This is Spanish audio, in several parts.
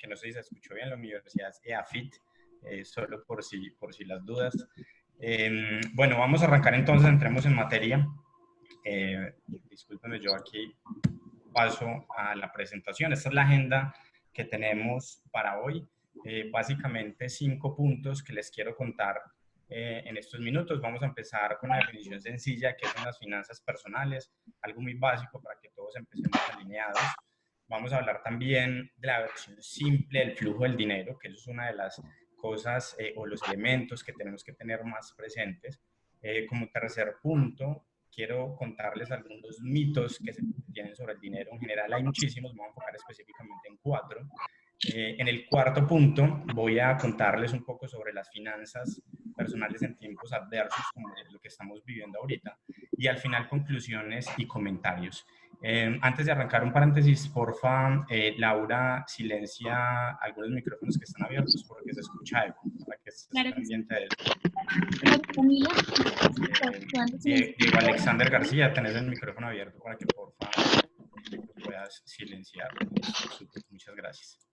que no sé si se escuchó bien, la universidad es EAFIT, solo por si las dudas. Bueno, vamos a arrancar entonces, entremos en materia. Discúlpenme, yo aquí paso a la presentación. Esta es la agenda que tenemos para hoy. Básicamente 5 puntos que les quiero contar en estos minutos. Vamos a empezar con una definición sencilla que son las finanzas personales, algo muy básico para que todos empecemos alineados. Vamos a hablar también de la versión simple del flujo del dinero, que eso es una de las cosas o los elementos que tenemos que tener más presentes. Como tercer punto, quiero contarles algunos mitos que se tienen sobre el dinero. En general hay muchísimos, me voy a enfocar específicamente en 4. En el cuarto punto voy a contarles un poco sobre las finanzas personales en tiempos adversos, como lo que estamos viviendo ahorita. Y al final, conclusiones y comentarios. Antes de arrancar, un paréntesis, porfa, Laura, silencia algunos micrófonos que están abiertos porque se escucha eco, para que estés pendiente de eso. Diego Alexander García, tenés el micrófono abierto para que porfa lo puedas silenciar. Super, muchas gracias.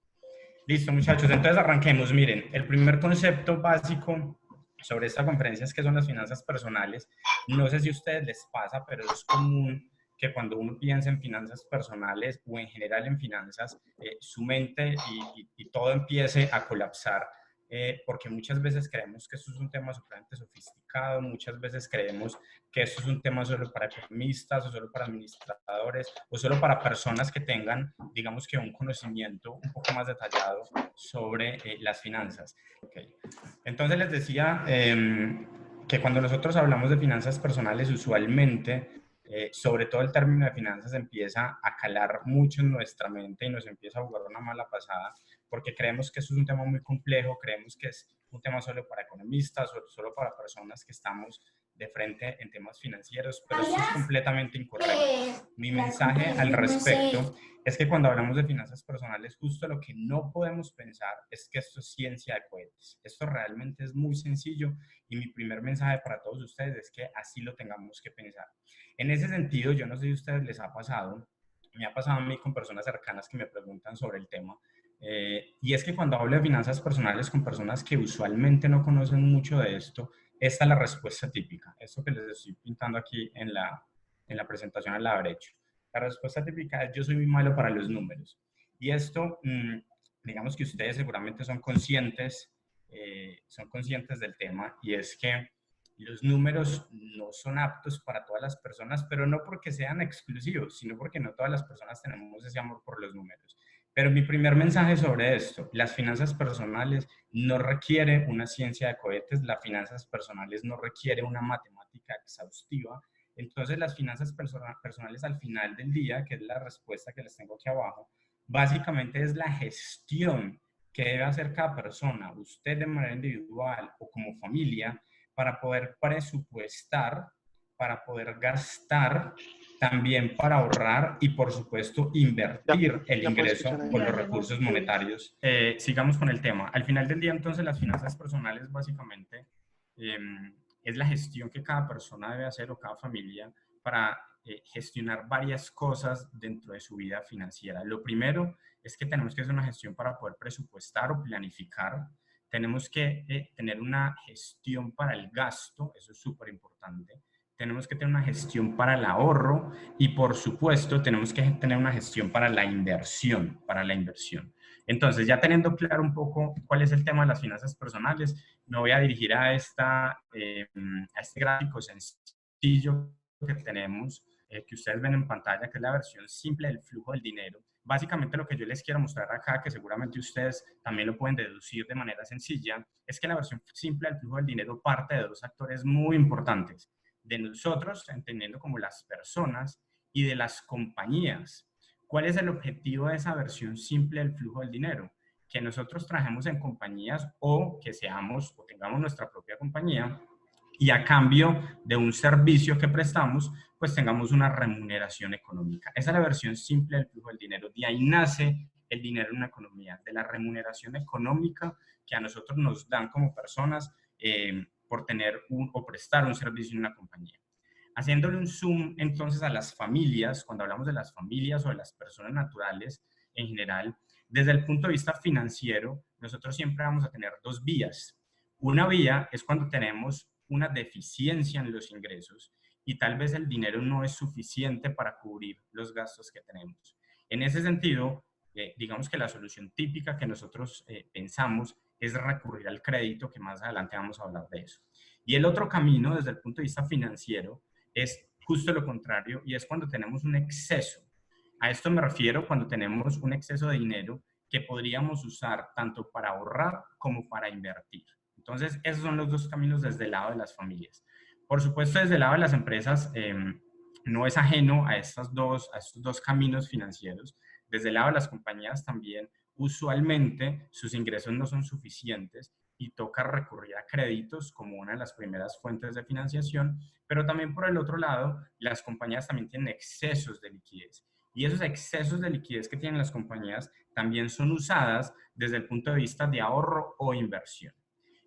Listo, muchachos, entonces arranquemos. Miren, el primer concepto básico sobre esta conferencia es que son las finanzas personales. No sé si a ustedes les pasa, pero es común que cuando uno piensa en finanzas personales o en general en finanzas, su mente y todo empiece a colapsar. Porque muchas veces creemos que esto es un tema supremamente sofisticado, muchas veces creemos que esto es un tema solo para economistas o solo para administradores o solo para personas que tengan, digamos que un conocimiento un poco más detallado sobre las finanzas. Okay. Entonces les decía que cuando nosotros hablamos de finanzas personales, usualmente, sobre todo el término de finanzas empieza a calar mucho en nuestra mente y nos empieza a jugar una mala pasada, porque creemos que esto es un tema muy complejo, creemos que es un tema solo para economistas o solo para personas que estamos de frente en temas financieros, pero eso es completamente incorrecto. Mi mensaje al respecto es que cuando hablamos de finanzas personales, justo lo que no podemos pensar es que esto es ciencia de cohetes. Esto realmente es muy sencillo y mi primer mensaje para todos ustedes es que así lo tengamos que pensar. En ese sentido, yo no sé si a ustedes les ha pasado, me ha pasado a mí con personas cercanas que me preguntan sobre el tema, y es que cuando hablo de finanzas personales con personas que usualmente no conocen mucho de esto, esta es la respuesta típica. Esto que les estoy pintando aquí en la presentación a la derecha. La respuesta típica es: yo soy muy malo para los números. Y esto, digamos que ustedes seguramente son conscientes del tema, y es que los números no son aptos para todas las personas, pero no porque sean exclusivos, sino porque no todas las personas tenemos ese amor por los números. Pero mi primer mensaje sobre esto: las finanzas personales no requiere una ciencia de cohetes, las finanzas personales no requiere una matemática exhaustiva. Entonces las finanzas personales al final del día, que es la respuesta que les tengo aquí abajo, básicamente es la gestión que debe hacer cada persona, usted de manera individual o como familia, para poder presupuestar, para poder gastar, también para ahorrar y, por supuesto, invertir el ingreso con los recursos monetarios. Sigamos con el tema. Al final del día, entonces, las finanzas personales básicamente es la gestión que cada persona debe hacer o cada familia para gestionar varias cosas dentro de su vida financiera. Lo primero es que tenemos que hacer una gestión para poder presupuestar o planificar. Tenemos que tener una gestión para el gasto, eso es súper importante. Tenemos que tener una gestión para el ahorro y, por supuesto, tenemos que tener una gestión para la inversión, Entonces, ya teniendo claro un poco cuál es el tema de las finanzas personales, me voy a dirigir a este gráfico sencillo que tenemos, que ustedes ven en pantalla, que es la versión simple del flujo del dinero. Básicamente lo que yo les quiero mostrar acá, que seguramente ustedes también lo pueden deducir de manera sencilla, es que la versión simple del flujo del dinero parte de dos actores muy importantes: de nosotros, entendiendo como las personas, y de las compañías. ¿Cuál es el objetivo de esa versión simple del flujo del dinero? Que nosotros trabajemos en compañías o que seamos o tengamos nuestra propia compañía, y a cambio de un servicio que prestamos, pues tengamos una remuneración económica. Esa es la versión simple del flujo del dinero. De ahí nace el dinero en una economía, de la remuneración económica que a nosotros nos dan como personas por tener o prestar un servicio en una compañía. Haciéndole un zoom entonces a las familias, cuando hablamos de las familias o de las personas naturales en general, Desde el punto de vista financiero, nosotros siempre vamos a tener dos vías. Una vía es cuando tenemos una deficiencia en los ingresos y tal vez el dinero no es suficiente para cubrir los gastos que tenemos. En ese sentido, digamos que la solución típica que nosotros pensamos es recurrir al crédito, que más adelante vamos a hablar de eso. Y el otro camino, desde el punto de vista financiero, es justo lo contrario, y es cuando tenemos un exceso. A esto me refiero cuando tenemos un exceso de dinero que podríamos usar tanto para ahorrar como para invertir. Entonces, esos son los dos caminos desde el lado de las familias. Por supuesto, desde el lado de las empresas, no es ajeno a estos dos caminos financieros. Desde el lado de las compañías también, usualmente sus ingresos no son suficientes y toca recurrir a créditos como una de las primeras fuentes de financiación, pero también por el otro lado, las compañías también tienen excesos de liquidez. Y esos excesos de liquidez que tienen las compañías también son usadas desde el punto de vista de ahorro o inversión.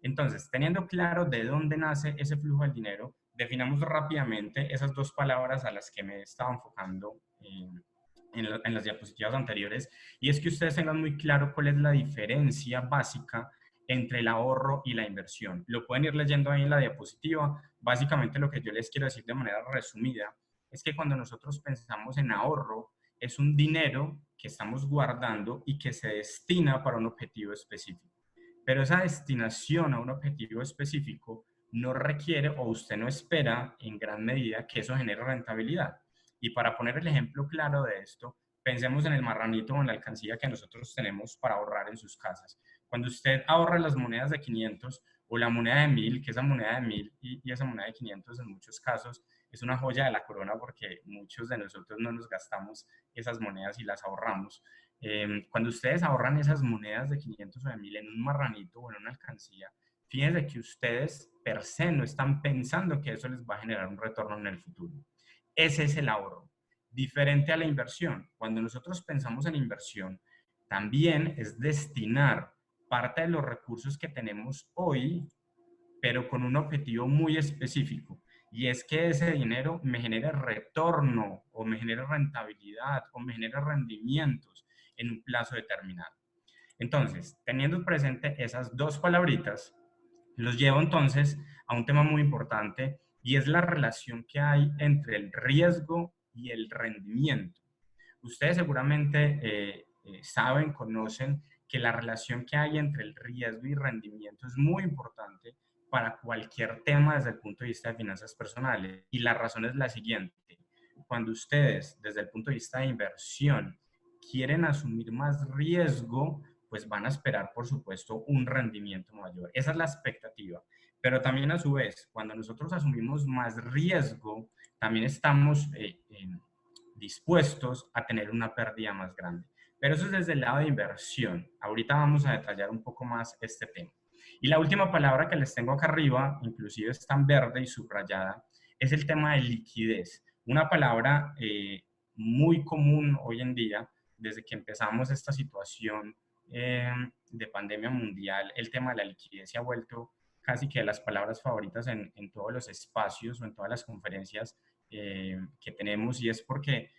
Entonces, teniendo claro de dónde nace ese flujo del dinero, definamos rápidamente esas dos palabras a las que me estaba enfocando en las diapositivas anteriores, y es que ustedes tengan muy claro cuál es la diferencia básica entre el ahorro y la inversión. Lo pueden ir leyendo ahí en la diapositiva. Básicamente lo que yo les quiero decir de manera resumida es que cuando nosotros pensamos en ahorro, es un dinero que estamos guardando y que se destina para un objetivo específico. Pero esa destinación a un objetivo específico no requiere o usted no espera en gran medida que eso genere rentabilidad. Y para poner el ejemplo claro de esto, pensemos en el marranito o en la alcancía que nosotros tenemos para ahorrar en sus casas. Cuando usted ahorra las monedas de 500 o la moneda de 1000, que esa moneda de 1000 y esa moneda de 500 en muchos casos es una joya de la corona porque muchos de nosotros no nos gastamos esas monedas y las ahorramos. Cuando ustedes ahorran esas monedas de 500 o de 1000 en un marranito o en una alcancía, fíjense que ustedes per se no están pensando que eso les va a generar un retorno en el futuro. Ese es el ahorro. Diferente a la inversión. Cuando nosotros pensamos en inversión, también es destinar parte de los recursos que tenemos hoy, pero con un objetivo muy específico. Y es que ese dinero me genere retorno o me genere rentabilidad o me genere rendimientos en un plazo determinado. Entonces, teniendo presente esas dos palabritas, los llevo entonces a un tema muy importante y es la relación que hay entre el riesgo y el rendimiento. Ustedes seguramente saben, conocen que la relación que hay entre el riesgo y rendimiento es muy importante para cualquier tema desde el punto de vista de finanzas personales. Y la razón es la siguiente. Cuando ustedes, desde el punto de vista de inversión, quieren asumir más riesgo, pues van a esperar, por supuesto, un rendimiento mayor. Esa es la expectativa. Pero también a su vez, cuando nosotros asumimos más riesgo, también estamos dispuestos a tener una pérdida más grande. Pero eso es desde el lado de inversión. Ahorita vamos a detallar un poco más este tema. Y la última palabra que les tengo acá arriba, inclusive está en verde y subrayada, es el tema de liquidez. Una palabra muy común hoy en día, desde que empezamos esta situación de pandemia mundial, el tema de la liquidez se ha vuelto casi que de las palabras favoritas en todos los espacios o en todas las conferencias que tenemos, y es porque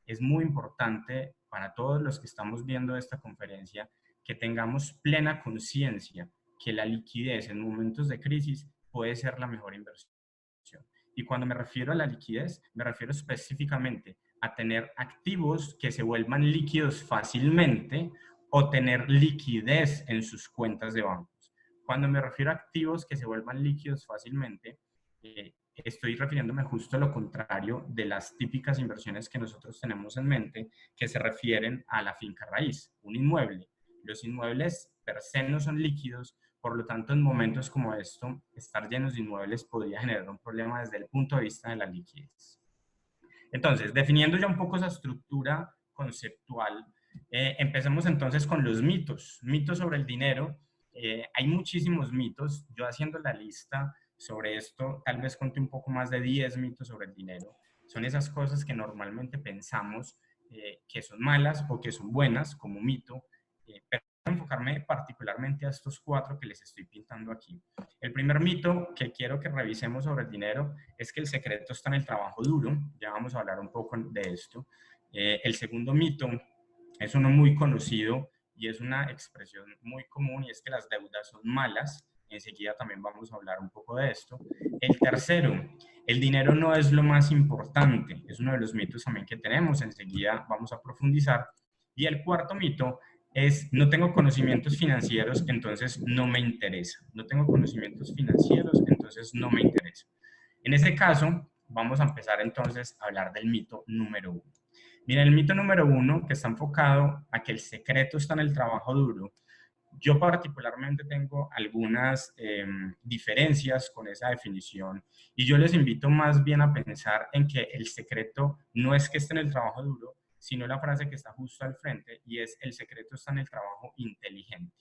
es muy importante para todos los que estamos viendo esta conferencia que tengamos plena conciencia que la liquidez en momentos de crisis puede ser la mejor inversión. Y cuando me refiero a la liquidez, me refiero específicamente a tener activos que se vuelvan líquidos fácilmente o tener liquidez en sus cuentas de bancos. Cuando me refiero a activos que se vuelvan líquidos fácilmente, estoy refiriéndome justo a lo contrario de las típicas inversiones que nosotros tenemos en mente, que se refieren a la finca raíz, un inmueble. Los inmuebles per se no son líquidos, por lo tanto, en momentos como esto, estar llenos de inmuebles podría generar un problema desde el punto de vista de la liquidez. Entonces, definiendo ya un poco esa estructura conceptual, empecemos entonces con los mitos. Mitos sobre el dinero. Hay muchísimos mitos. Yo haciendo la lista sobre esto, tal vez conté un poco más de 10 mitos sobre el dinero. Son esas cosas que normalmente pensamos que son malas o que son buenas como mito, pero enfocarme particularmente a estos 4 que les estoy pintando aquí. El primer mito que quiero que revisemos sobre el dinero es que el secreto está en el trabajo duro. Ya vamos a hablar un poco de esto. El segundo mito Es uno muy conocido y es una expresión muy común, y es que las deudas son malas. Enseguida también vamos a hablar un poco de esto. El tercero, el dinero no es lo más importante. Es uno de los mitos también que tenemos. Enseguida vamos a profundizar. Y el cuarto mito es: no tengo conocimientos financieros, entonces no me interesa. No tengo conocimientos financieros, entonces no me interesa. En ese caso, vamos a empezar entonces a hablar del mito número uno. Mira, el mito número uno, que está enfocado a que el secreto está en el trabajo duro. Yo particularmente tengo algunas diferencias con esa definición, y yo les invito más bien a pensar en que el secreto no es que esté en el trabajo duro, sino la frase que está justo al frente, y es: el secreto está en el trabajo inteligente.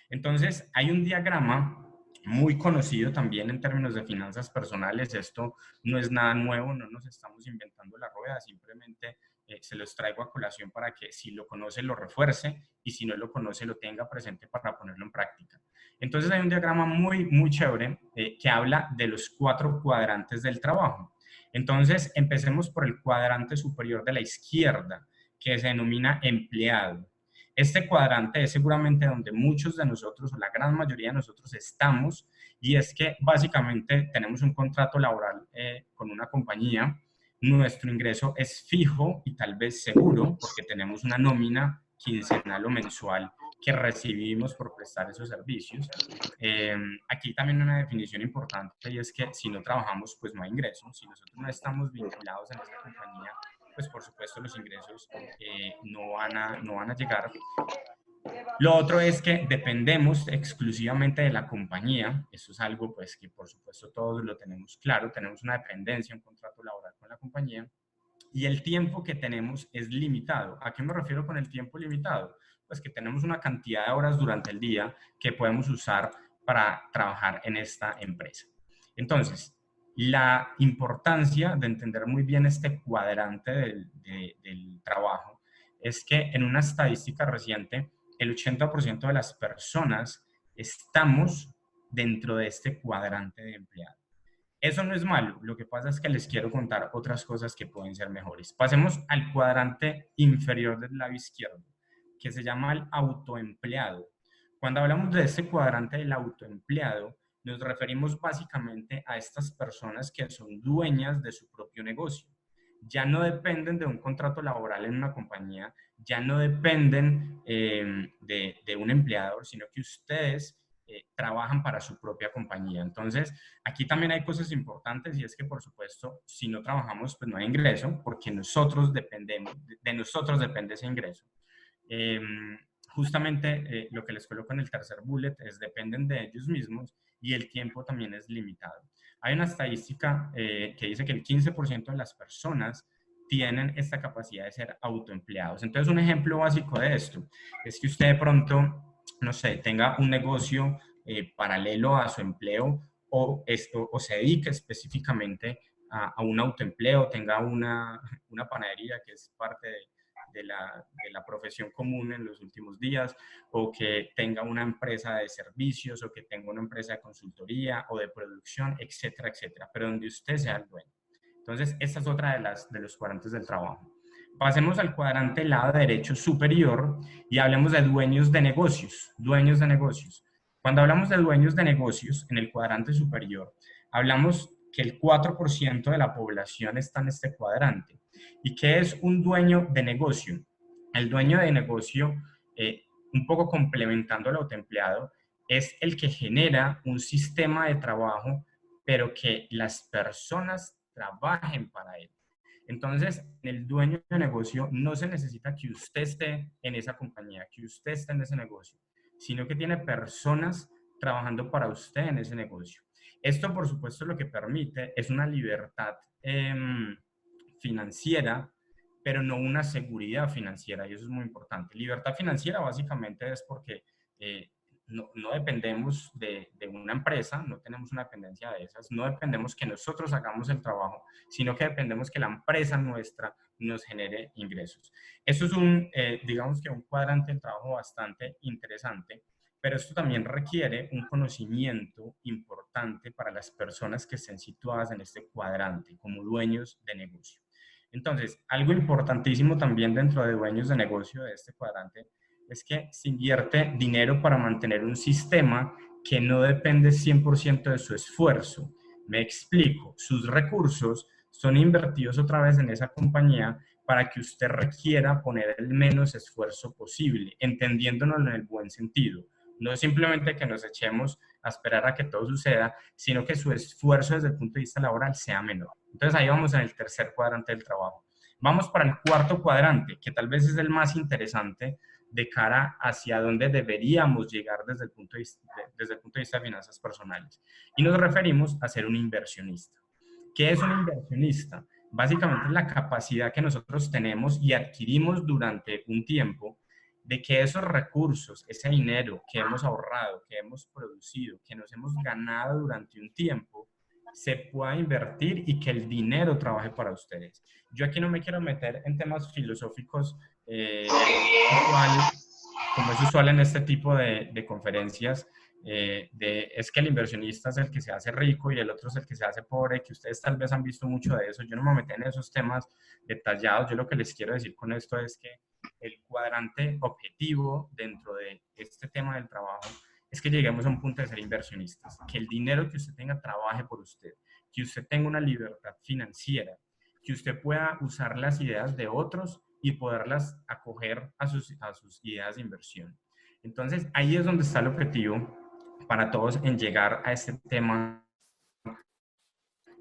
Entonces, hay un diagrama muy conocido también en términos de finanzas personales. Esto no es nada nuevo, no nos estamos inventando la rueda, simplemente se los traigo a colación para que, si lo conoce, lo refuerce, y si no lo conoce, lo tenga presente para ponerlo en práctica. Entonces hay un diagrama muy chévere que habla de los 4 cuadrantes del trabajo. Entonces empecemos por el cuadrante superior de la izquierda, que se denomina empleado. Este cuadrante es seguramente donde muchos de nosotros, o la gran mayoría de nosotros, estamos, y es que básicamente tenemos un contrato laboral con una compañía. Nuestro ingreso es fijo y tal vez seguro, porque tenemos una nómina quincenal o mensual que recibimos por prestar esos servicios. Aquí también una definición importante, y es que si no trabajamos, pues no hay ingresos. Si nosotros no estamos vinculados en esta compañía, pues por supuesto los ingresos no van a llegar. Lo otro es que dependemos exclusivamente de la compañía. Eso es algo pues que por supuesto todos lo tenemos claro. Tenemos una dependencia, un contrato laboral con la compañía, y el tiempo que tenemos es limitado. ¿A qué me refiero con el tiempo limitado? Pues que tenemos una cantidad de horas durante el día que podemos usar para trabajar en esta empresa. Entonces, la importancia de entender muy bien este cuadrante del trabajo es que en una estadística reciente, el 80% de las personas estamos dentro de este cuadrante de empleado. Eso no es malo, lo que pasa es que les quiero contar otras cosas que pueden ser mejores. Pasemos al cuadrante inferior del lado izquierdo, que se llama el autoempleado. Cuando hablamos de este cuadrante del autoempleado, nos referimos básicamente a estas personas que son dueñas de su propio negocio. Ya no dependen de un contrato laboral en una compañía, ya no dependen de un empleador, sino que ustedes trabajan para su propia compañía. Entonces, aquí también hay cosas importantes, y es que, por supuesto, si no trabajamos, pues no hay ingreso, porque nosotros dependemos, de nosotros depende ese ingreso. Eh, Justamente lo que les coloco en el tercer bullet es: dependen de ellos mismos, y el tiempo también es limitado. Hay una estadística que dice que el 15% de las personas tienen esta capacidad de ser autoempleados. Entonces, un ejemplo básico de esto es que usted de pronto, no sé, tenga un negocio paralelo a su empleo, o se dedique específicamente a un autoempleo, tenga una panadería que es parte de la profesión común en los últimos días, o que tenga una empresa de servicios, o que tenga una empresa de consultoría o de producción, etcétera, etcétera, pero donde usted sea el dueño. Entonces, esta es otra de los cuadrantes del trabajo. Pasemos al cuadrante lado derecho superior y hablemos de dueños de negocios. Dueños de negocios. Cuando hablamos de dueños de negocios, en el cuadrante superior, hablamos que el 4% de la población está en este cuadrante. ¿Y qué es un dueño de negocio? El dueño de negocio, un poco complementando al autoempleado, es el que genera un sistema de trabajo, pero que las personas trabajen para él. Entonces, el dueño de negocio no se necesita que usted esté en esa compañía, que usted esté en ese negocio, sino que tiene personas trabajando para usted en ese negocio. Esto, por supuesto, lo que permite es una libertad financiera, pero no una seguridad financiera, y eso es muy importante. Libertad financiera básicamente es porque no dependemos de una empresa, no tenemos una dependencia de esas, no dependemos que nosotros hagamos el trabajo, sino que dependemos que la empresa nuestra nos genere ingresos. Eso es digamos que un cuadrante del trabajo bastante interesante, pero esto también requiere un conocimiento importante para las personas que estén situadas en este cuadrante como dueños de negocio. Entonces, algo importantísimo también dentro de dueños de negocio de este cuadrante es que se invierte dinero para mantener un sistema que no depende 100% de su esfuerzo. Me explico, sus recursos son invertidos otra vez en esa compañía para que usted requiera poner el menos esfuerzo posible, entendiéndolo en el buen sentido. No simplemente que nos echemos a esperar a que todo suceda, sino que su esfuerzo desde el punto de vista laboral sea menor. Entonces ahí vamos en el tercer cuadrante del trabajo. Vamos para el cuarto cuadrante, que tal vez es el más interesante de cara hacia dónde deberíamos llegar desde el punto de vista de finanzas personales. Y nos referimos a ser un inversionista. ¿Qué es un inversionista? Básicamente es la capacidad que nosotros tenemos y adquirimos durante un tiempo de que esos recursos, ese dinero que hemos ahorrado, que hemos producido, que nos hemos ganado durante un tiempo, se pueda invertir y que el dinero trabaje para ustedes. Yo aquí no me quiero meter en temas filosóficos como es usual en este tipo de conferencias, es que el inversionista es el que se hace rico y el otro es el que se hace pobre, que ustedes tal vez han visto mucho de eso. Yo no me metí en esos temas detallados. Yo lo que les quiero decir con esto es que el cuadrante objetivo dentro de este tema del trabajo es que lleguemos a un punto de ser inversionistas, que el dinero que usted tenga trabaje por usted, que usted tenga una libertad financiera, que usted pueda usar las ideas de otros y poderlas acoger a sus ideas de inversión. Entonces, ahí es donde está el objetivo para todos en llegar a este tema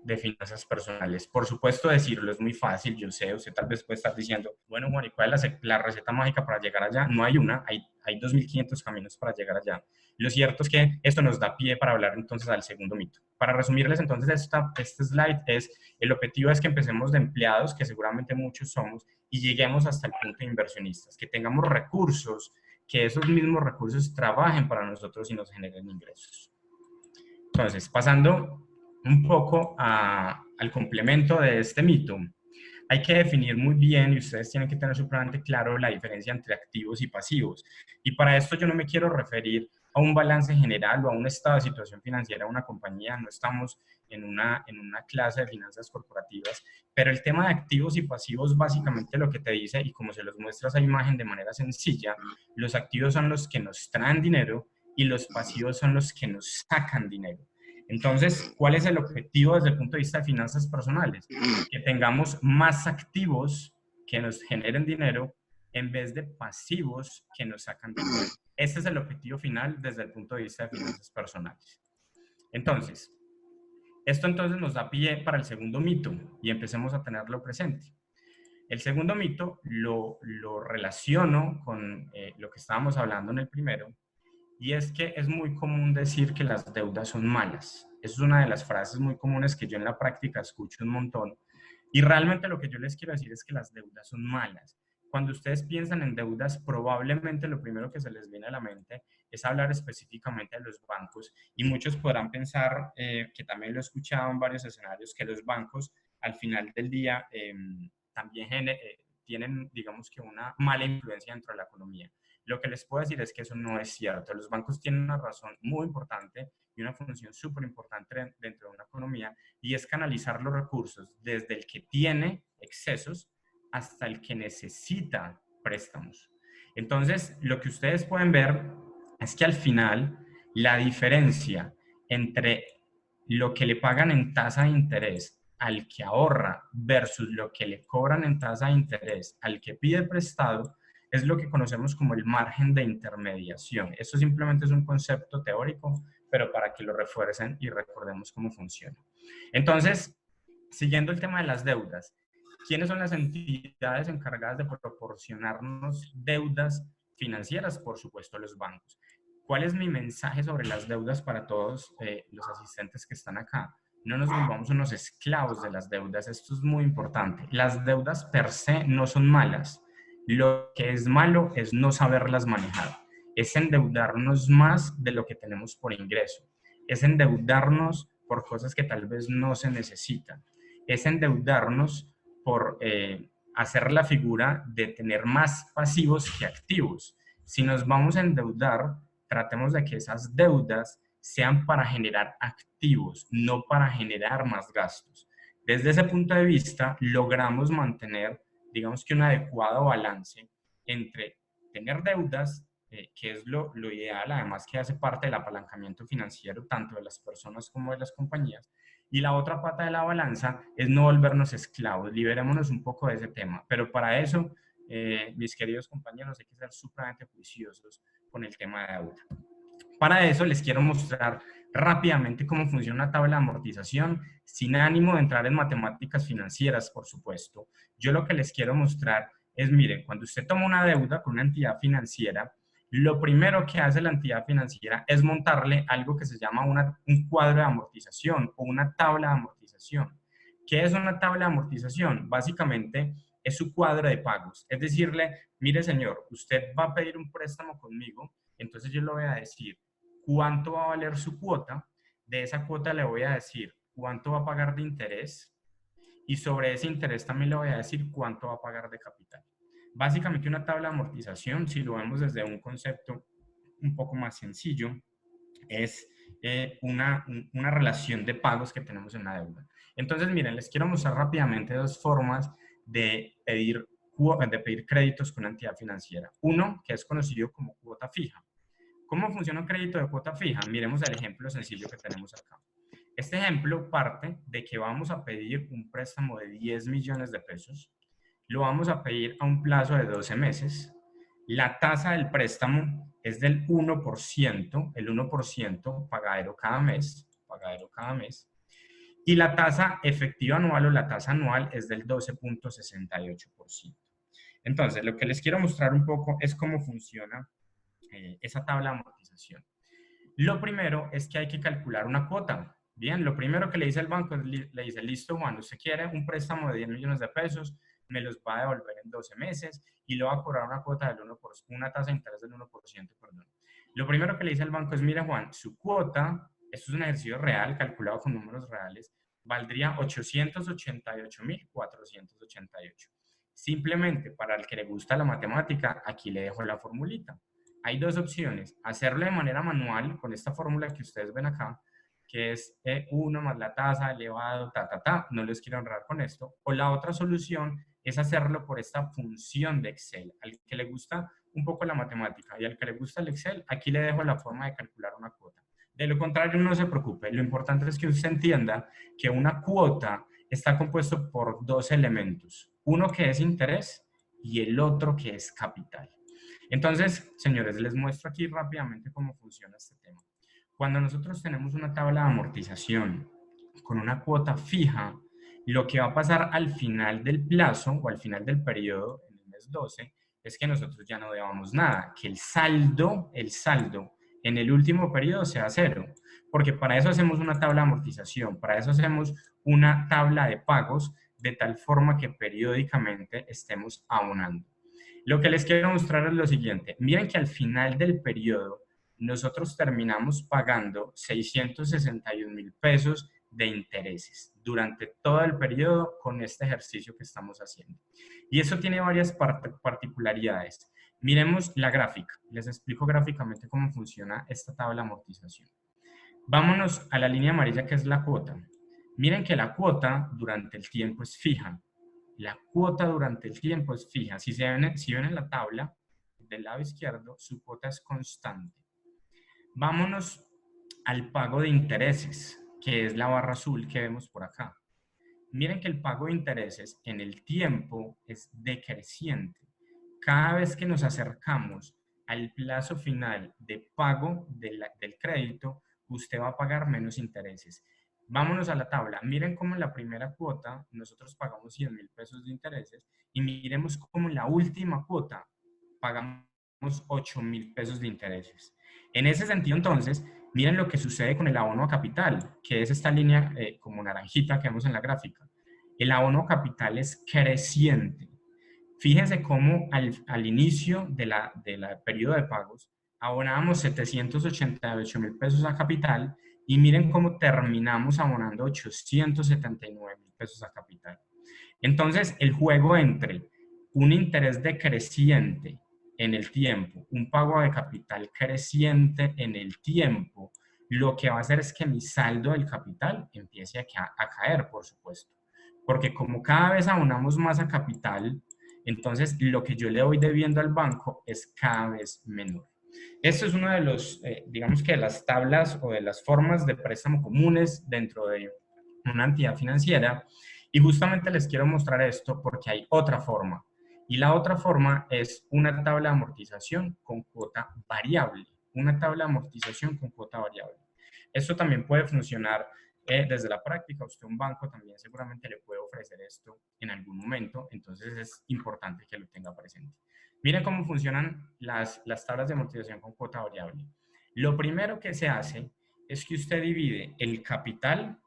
de finanzas personales. Por supuesto, decirlo es muy fácil, yo sé, usted tal vez puede estar diciendo, bueno, Juan, ¿y cuál es la receta mágica para llegar allá? No hay una, hay 2.500 caminos para llegar allá. Lo cierto es que esto nos da pie para hablar entonces al segundo mito. Para resumirles entonces este slide el objetivo es que empecemos de empleados, que seguramente muchos somos, y lleguemos hasta el punto de inversionistas, que tengamos recursos, que esos mismos recursos trabajen para nosotros y nos generen ingresos. Entonces, pasando un poco al complemento de este mito, hay que definir muy bien y ustedes tienen que tener supremamente claro la diferencia entre activos y pasivos. Y para esto yo no me quiero referir a un balance general o a un estado de situación financiera de una compañía, no estamos en una clase de finanzas corporativas, pero el tema de activos y pasivos básicamente lo que te dice, y como se los muestra esa imagen de manera sencilla, los activos son los que nos traen dinero y los pasivos son los que nos sacan dinero. Entonces, ¿cuál es el objetivo desde el punto de vista de finanzas personales? Que tengamos más activos que nos generen dinero en vez de pasivos que nos sacan dinero. Ese es el objetivo final desde el punto de vista de finanzas personales. Entonces, esto entonces nos da pie para el segundo mito y empecemos a tenerlo presente. El segundo mito lo relaciono con lo que estábamos hablando en el primero, y es que es muy común decir que las deudas son malas. Esa es una de las frases muy comunes que yo en la práctica escucho un montón. Y realmente lo que yo les quiero decir es que las deudas son malas. Cuando ustedes piensan en deudas, probablemente lo primero que se les viene a la mente es hablar específicamente de los bancos. Y muchos podrán pensar, que también lo he escuchado en varios escenarios, que los bancos al final del día también tienen, digamos que una mala influencia dentro de la economía. Lo que les puedo decir es que eso no es cierto. Los bancos tienen una razón muy importante y una función súper importante dentro de una economía, y es canalizar los recursos desde el que tiene excesos hasta el que necesita préstamos. Entonces, lo que ustedes pueden ver es que al final la diferencia entre lo que le pagan en tasa de interés al que ahorra versus lo que le cobran en tasa de interés al que pide prestado es lo que conocemos como el margen de intermediación. Esto simplemente es un concepto teórico, pero para que lo refuercen y recordemos cómo funciona. Entonces, siguiendo el tema de las deudas, ¿quiénes son las entidades encargadas de proporcionarnos deudas financieras? Por supuesto, los bancos. ¿Cuál es mi mensaje sobre las deudas para todos los asistentes que están acá? No nos volvamos unos esclavos de las deudas. Esto es muy importante. Las deudas per se no son malas. Lo que es malo es no saberlas manejar. Es endeudarnos más de lo que tenemos por ingreso. Es endeudarnos por cosas que tal vez no se necesitan. Es endeudarnos por hacer la figura de tener más pasivos que activos. Si nos vamos a endeudar, tratemos de que esas deudas sean para generar activos, no para generar más gastos. Desde ese punto de vista, logramos mantener, digamos que un adecuado balance entre tener deudas, que es lo ideal, además que hace parte del apalancamiento financiero tanto de las personas como de las compañías, y la otra pata de la balanza es no volvernos esclavos. Liberémonos un poco de ese tema, pero para eso, mis queridos compañeros, hay que ser supremamente juiciosos con el tema de deuda. Para eso les quiero mostrar rápidamente cómo funciona una tabla de amortización, sin ánimo de entrar en matemáticas financieras, por supuesto. Yo lo que les quiero mostrar es, miren, cuando usted toma una deuda con una entidad financiera, lo primero que hace la entidad financiera es montarle algo que se llama un cuadro de amortización o una tabla de amortización. ¿Qué es una tabla de amortización? Básicamente es su cuadro de pagos. Es decirle, mire señor, usted va a pedir un préstamo conmigo, entonces yo le voy a decir cuánto va a valer su cuota, de esa cuota le voy a decir cuánto va a pagar de interés y sobre ese interés también le voy a decir cuánto va a pagar de capital. Básicamente una tabla de amortización, si lo vemos desde un concepto un poco más sencillo, es una relación de pagos que tenemos en la deuda. Entonces, miren, les quiero mostrar rápidamente dos formas de pedir créditos con una entidad financiera. Uno, que es conocido como cuota fija. ¿Cómo funciona un crédito de cuota fija? Miremos el ejemplo sencillo que tenemos acá. Este ejemplo parte de que vamos a pedir un préstamo de 10 millones de pesos. Lo vamos a pedir a un plazo de 12 meses. La tasa del préstamo es del 1%, el 1% pagadero cada mes, y la tasa efectiva anual o la tasa anual es del 12.68%. Entonces, lo que les quiero mostrar un poco es cómo funciona esa tabla de amortización. Lo primero es que hay que calcular una cuota. Bien, lo primero que le dice el banco es, le dice, listo Juan, usted quiere un préstamo de 10 millones de pesos, me los va a devolver en 12 meses y le va a cobrar una cuota del 1%, una tasa de interés del 1%, perdón. Lo primero que le dice el banco es, mira Juan, su cuota, esto es un ejercicio real, calculado con números reales, valdría 888.488. Simplemente para el que le gusta la matemática, aquí le dejo la formulita. Hay dos opciones, hacerlo de manera manual con esta fórmula que ustedes ven acá, que es 1 más la tasa elevado, no les quiero honrar con esto, o la otra solución es hacerlo por esta función de Excel. Al que le gusta un poco la matemática y al que le gusta el Excel, aquí le dejo la forma de calcular una cuota. De lo contrario, no se preocupe, lo importante es que usted entienda que una cuota está compuesto por dos elementos, uno que es interés y el otro que es capital. Entonces, señores, les muestro aquí rápidamente cómo funciona este tema. Cuando nosotros tenemos una tabla de amortización con una cuota fija, lo que va a pasar al final del plazo o al final del periodo, en el mes 12, es que nosotros ya no debamos nada, que el saldo en el último periodo sea cero, porque para eso hacemos una tabla de amortización, para eso hacemos una tabla de pagos, de tal forma que periódicamente estemos abonando. Lo que les quiero mostrar es lo siguiente. Miren que al final del periodo nosotros terminamos pagando 661.000 pesos de intereses durante todo el periodo con este ejercicio que estamos haciendo. Y eso tiene varias particularidades. Miremos la gráfica. Les explico gráficamente cómo funciona esta tabla de amortización. Vámonos a la línea amarilla que es la cuota. Miren que la cuota durante el tiempo es fija. La cuota durante el tiempo es fija. Si ven en la tabla del lado izquierdo, su cuota es constante. Vámonos al pago de intereses, que es la barra azul que vemos por acá. Miren que el pago de intereses en el tiempo es decreciente. Cada vez que nos acercamos al plazo final de pago del crédito, usted va a pagar menos intereses. Vámonos a la tabla. Miren cómo en la primera cuota nosotros pagamos 100.000 pesos de intereses y miremos cómo en la última cuota pagamos 8.000 pesos de intereses. En ese sentido, entonces, miren lo que sucede con el abono a capital, que es esta línea como naranjita que vemos en la gráfica. El abono a capital es creciente. Fíjense cómo al inicio del periodo de pagos abonábamos 788.000 pesos a capital y miren cómo terminamos abonando 879.000 pesos a capital. Entonces, el juego entre un interés decreciente en el tiempo, un pago de capital creciente en el tiempo, lo que va a hacer es que mi saldo del capital empiece a caer, por supuesto. porque como cada vez abonamos más a capital, entonces lo que yo le voy debiendo al banco es cada vez menor. Esto es uno de los, digamos que de las tablas o de las formas de préstamo comunes dentro de una entidad financiera, y justamente les quiero mostrar esto porque hay otra forma. Y la otra forma es una tabla de amortización con cuota variable. Una tabla de amortización con cuota variable. Esto también puede funcionar desde la práctica. Usted, un banco, también seguramente le puede ofrecer esto en algún momento. Entonces es importante que lo tenga presente. Miren cómo funcionan las tablas de amortización con cuota variable. Lo primero que se hace es que usted divide el capital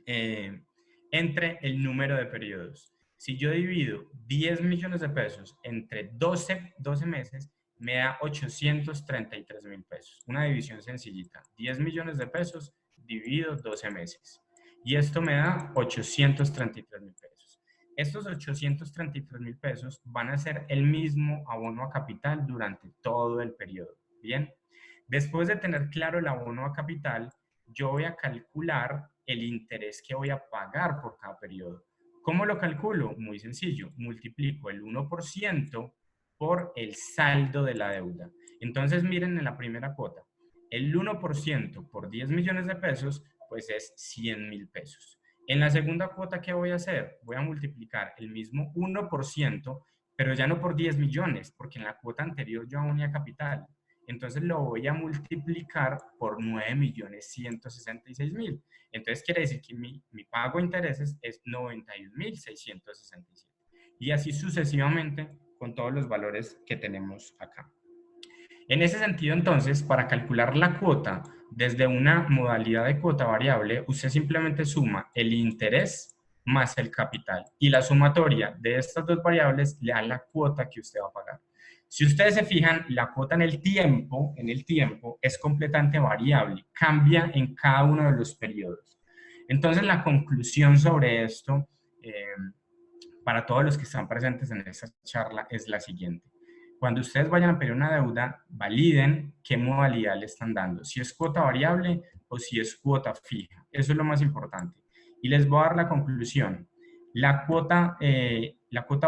entre el número de periodos. Si yo divido 10 millones de pesos entre 12 meses, me da 833.000 pesos. Una división sencillita. 10 millones de pesos dividido 12 meses. Y esto me da 833.000 pesos. Estos 833.000 pesos van a ser el mismo abono a capital durante todo el periodo. Bien. Después de tener claro el abono a capital, yo voy a calcular el interés que voy a pagar por cada periodo. ¿Cómo lo calculo? Muy sencillo. Multiplico el 1% por el saldo de la deuda. Entonces, miren en la primera cuota. El 1% por 10 millones de pesos, pues es 100.000 pesos. En la segunda cuota, ¿qué voy a hacer? Voy a multiplicar el mismo 1%, pero ya no por 10 millones, porque en la cuota anterior yo aboné a capital. Entonces lo voy a multiplicar por 9.166.000. Entonces quiere decir que mi pago de intereses es 91.667. Y así sucesivamente con todos los valores que tenemos acá. En ese sentido, entonces, para calcular la cuota desde una modalidad de cuota variable, usted simplemente suma el interés más el capital. Y la sumatoria de estas dos variables le da la cuota que usted va a pagar. Si ustedes se fijan, la cuota en el tiempo es completamente variable, cambia en cada uno de los periodos. Entonces, la conclusión sobre esto, para todos los que están presentes en esta charla, es la siguiente. Cuando ustedes vayan a pedir una deuda, validen qué modalidad le están dando, si es cuota variable o si es cuota fija. Eso es lo más importante. Y les voy a dar la conclusión. La cuota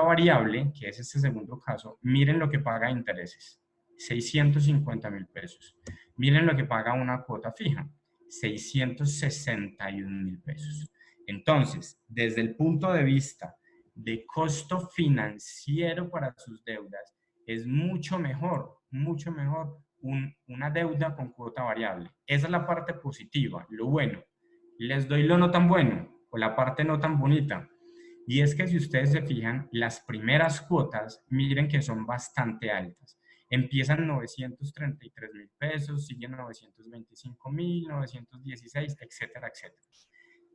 variable, que es este segundo caso, miren lo que paga de intereses, 650.000 pesos. Miren lo que paga una cuota fija, 661.000 pesos. Entonces, desde el punto de vista de costo financiero para sus deudas, es mucho mejor una deuda con cuota variable. Esa es la parte positiva, lo bueno. Les doy lo no tan bueno o la parte no tan bonita. Y es que si ustedes se fijan, las primeras cuotas, miren que son bastante altas. Empiezan 933.000 pesos, siguen 925.000, 916, etcétera, etcétera.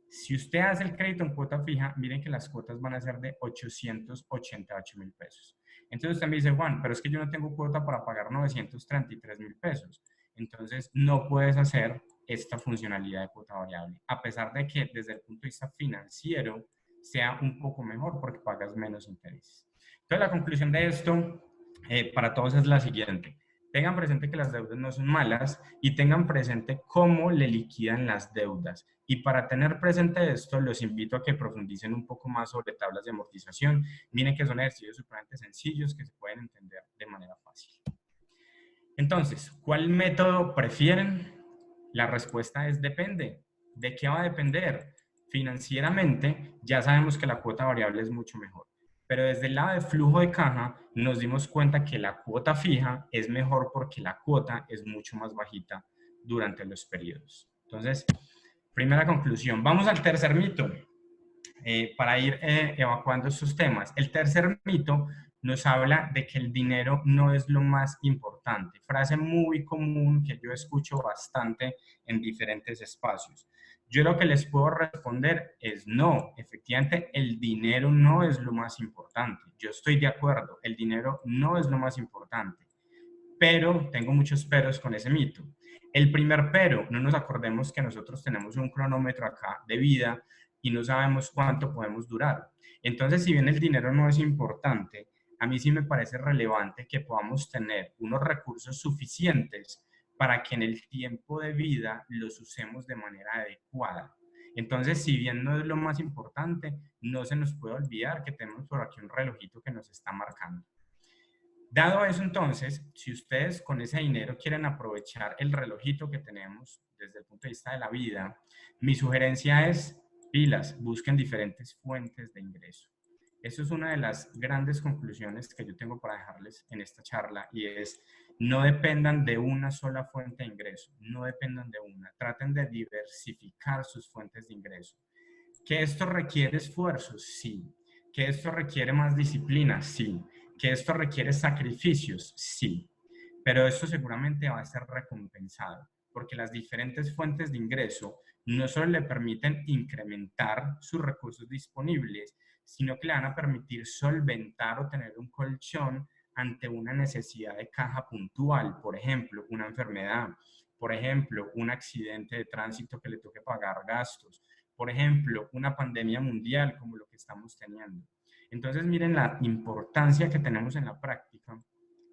Si usted hace el crédito en cuota fija, miren que las cuotas van a ser de 888.000 pesos. Entonces usted me dice, Juan, pero es que yo no tengo cuota para pagar 933.000 pesos. Entonces no puedes hacer esta funcionalidad de cuota variable, a pesar de que desde el punto de vista financiero sea un poco mejor porque pagas menos intereses. Entonces la conclusión de esto para todos es la siguiente. Tengan presente que las deudas no son malas y tengan presente cómo le liquidan las deudas. Y para tener presente esto, los invito a que profundicen un poco más sobre tablas de amortización. Miren que son ejercicios supremamente sencillos que se pueden entender de manera fácil. Entonces, ¿cuál método prefieren? La respuesta es depende. ¿De qué va a depender? Financieramente, ya sabemos que la cuota variable es mucho mejor. Pero desde el lado de flujo de caja, nos dimos cuenta que la cuota fija es mejor porque la cuota es mucho más bajita durante los periodos. Entonces, primera conclusión. Vamos al tercer mito para ir evacuando estos temas. El tercer mito nos habla de que el dinero no es lo más importante. Frase muy común que yo escucho bastante en diferentes espacios. Yo lo que les puedo responder es no, efectivamente el dinero no es lo más importante. Yo estoy de acuerdo, el dinero no es lo más importante, pero tengo muchos peros con ese mito. El primer pero, no nos acordemos que nosotros tenemos un cronómetro acá de vida y no sabemos cuánto podemos durar. Entonces, si bien el dinero no es importante, a mí sí me parece relevante que podamos tener unos recursos suficientes para que en el tiempo de vida los usemos de manera adecuada. Entonces, si bien no es lo más importante, no se nos puede olvidar que tenemos por aquí un relojito que nos está marcando. Dado eso, entonces, si ustedes con ese dinero quieren aprovechar el relojito que tenemos desde el punto de vista de la vida, mi sugerencia es pilas, busquen diferentes fuentes de ingreso. Eso es una de las grandes conclusiones que yo tengo para dejarles en esta charla y es, no dependan de una sola fuente de ingreso, no dependan de una, traten de diversificar sus fuentes de ingreso. ¿Que esto requiere esfuerzo? Sí. ¿Que esto requiere más disciplina? Sí. ¿Que esto requiere sacrificios? Sí. Pero esto seguramente va a ser recompensado, porque las diferentes fuentes de ingreso no solo le permiten incrementar sus recursos disponibles, sino que le van a permitir solventar o tener un colchón ante una necesidad de caja puntual, por ejemplo, una enfermedad, por ejemplo, un accidente de tránsito que le toque pagar gastos, por ejemplo, una pandemia mundial como lo que estamos teniendo. Entonces, miren la importancia que tenemos en la práctica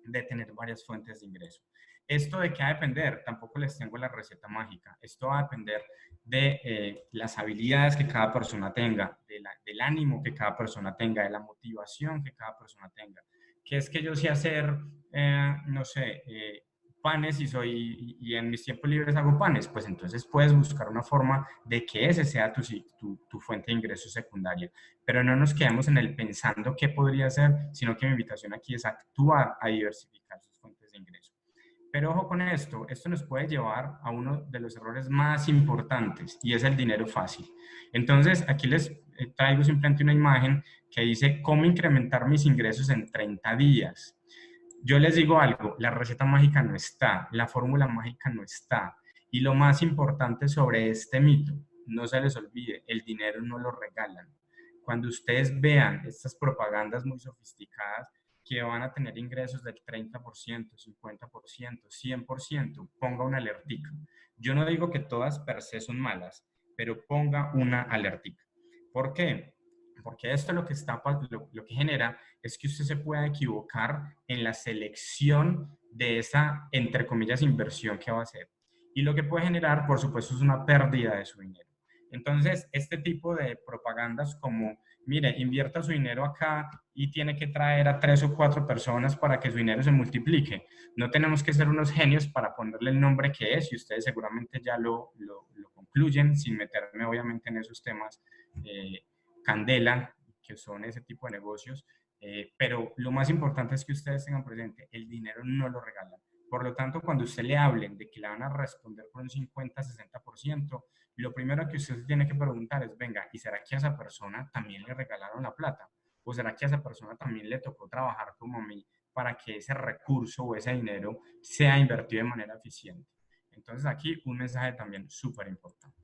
de tener varias fuentes de ingreso. ¿Esto de qué va a depender? Tampoco les tengo la receta mágica. Esto va a depender de las habilidades que cada persona tenga, del ánimo que cada persona tenga, de la motivación que cada persona tenga. Que es que yo sé hacer, no sé, panes y en mis tiempos libres hago panes, pues entonces puedes buscar una forma de que ese sea tu fuente de ingreso secundaria. Pero no nos quedemos en el pensando qué podría ser, sino que mi invitación aquí es actuar a diversificar sus fuentes de ingreso. Pero ojo con esto nos puede llevar a uno de los errores más importantes y es el dinero fácil. Entonces, aquí les traigo simplemente una imagen que dice cómo incrementar mis ingresos en 30 días. Yo les digo algo, la receta mágica no está, la fórmula mágica no está. Y lo más importante sobre este mito, no se les olvide, el dinero no lo regalan. Cuando ustedes vean estas propagandas muy sofisticadas que van a tener ingresos del 30%, 50%, 100%, ponga una alertica. Yo no digo que todas per se son malas, pero ponga una alertica. ¿Por qué? Porque esto lo que genera es que usted se pueda equivocar en la selección de esa, entre comillas, inversión que va a hacer. Y lo que puede generar, por supuesto, es una pérdida de su dinero. Entonces, este tipo de propagandas como, mire, invierta su dinero acá y tiene que traer a 3 o 4 personas para que su dinero se multiplique. No tenemos que ser unos genios para ponerle el nombre que es y ustedes seguramente ya lo concluyen sin meterme obviamente en esos temas candela, que son ese tipo de negocios. Pero lo más importante es que ustedes tengan presente, el dinero no lo regalan. Por lo tanto, cuando usted le hablen de que le van a responder por un 50-60%, lo primero que usted tiene que preguntar es, venga, ¿y será que a esa persona también le regalaron la plata? ¿O será que a esa persona también le tocó trabajar como a mí para que ese recurso o ese dinero sea invertido de manera eficiente? Entonces aquí un mensaje también súper importante.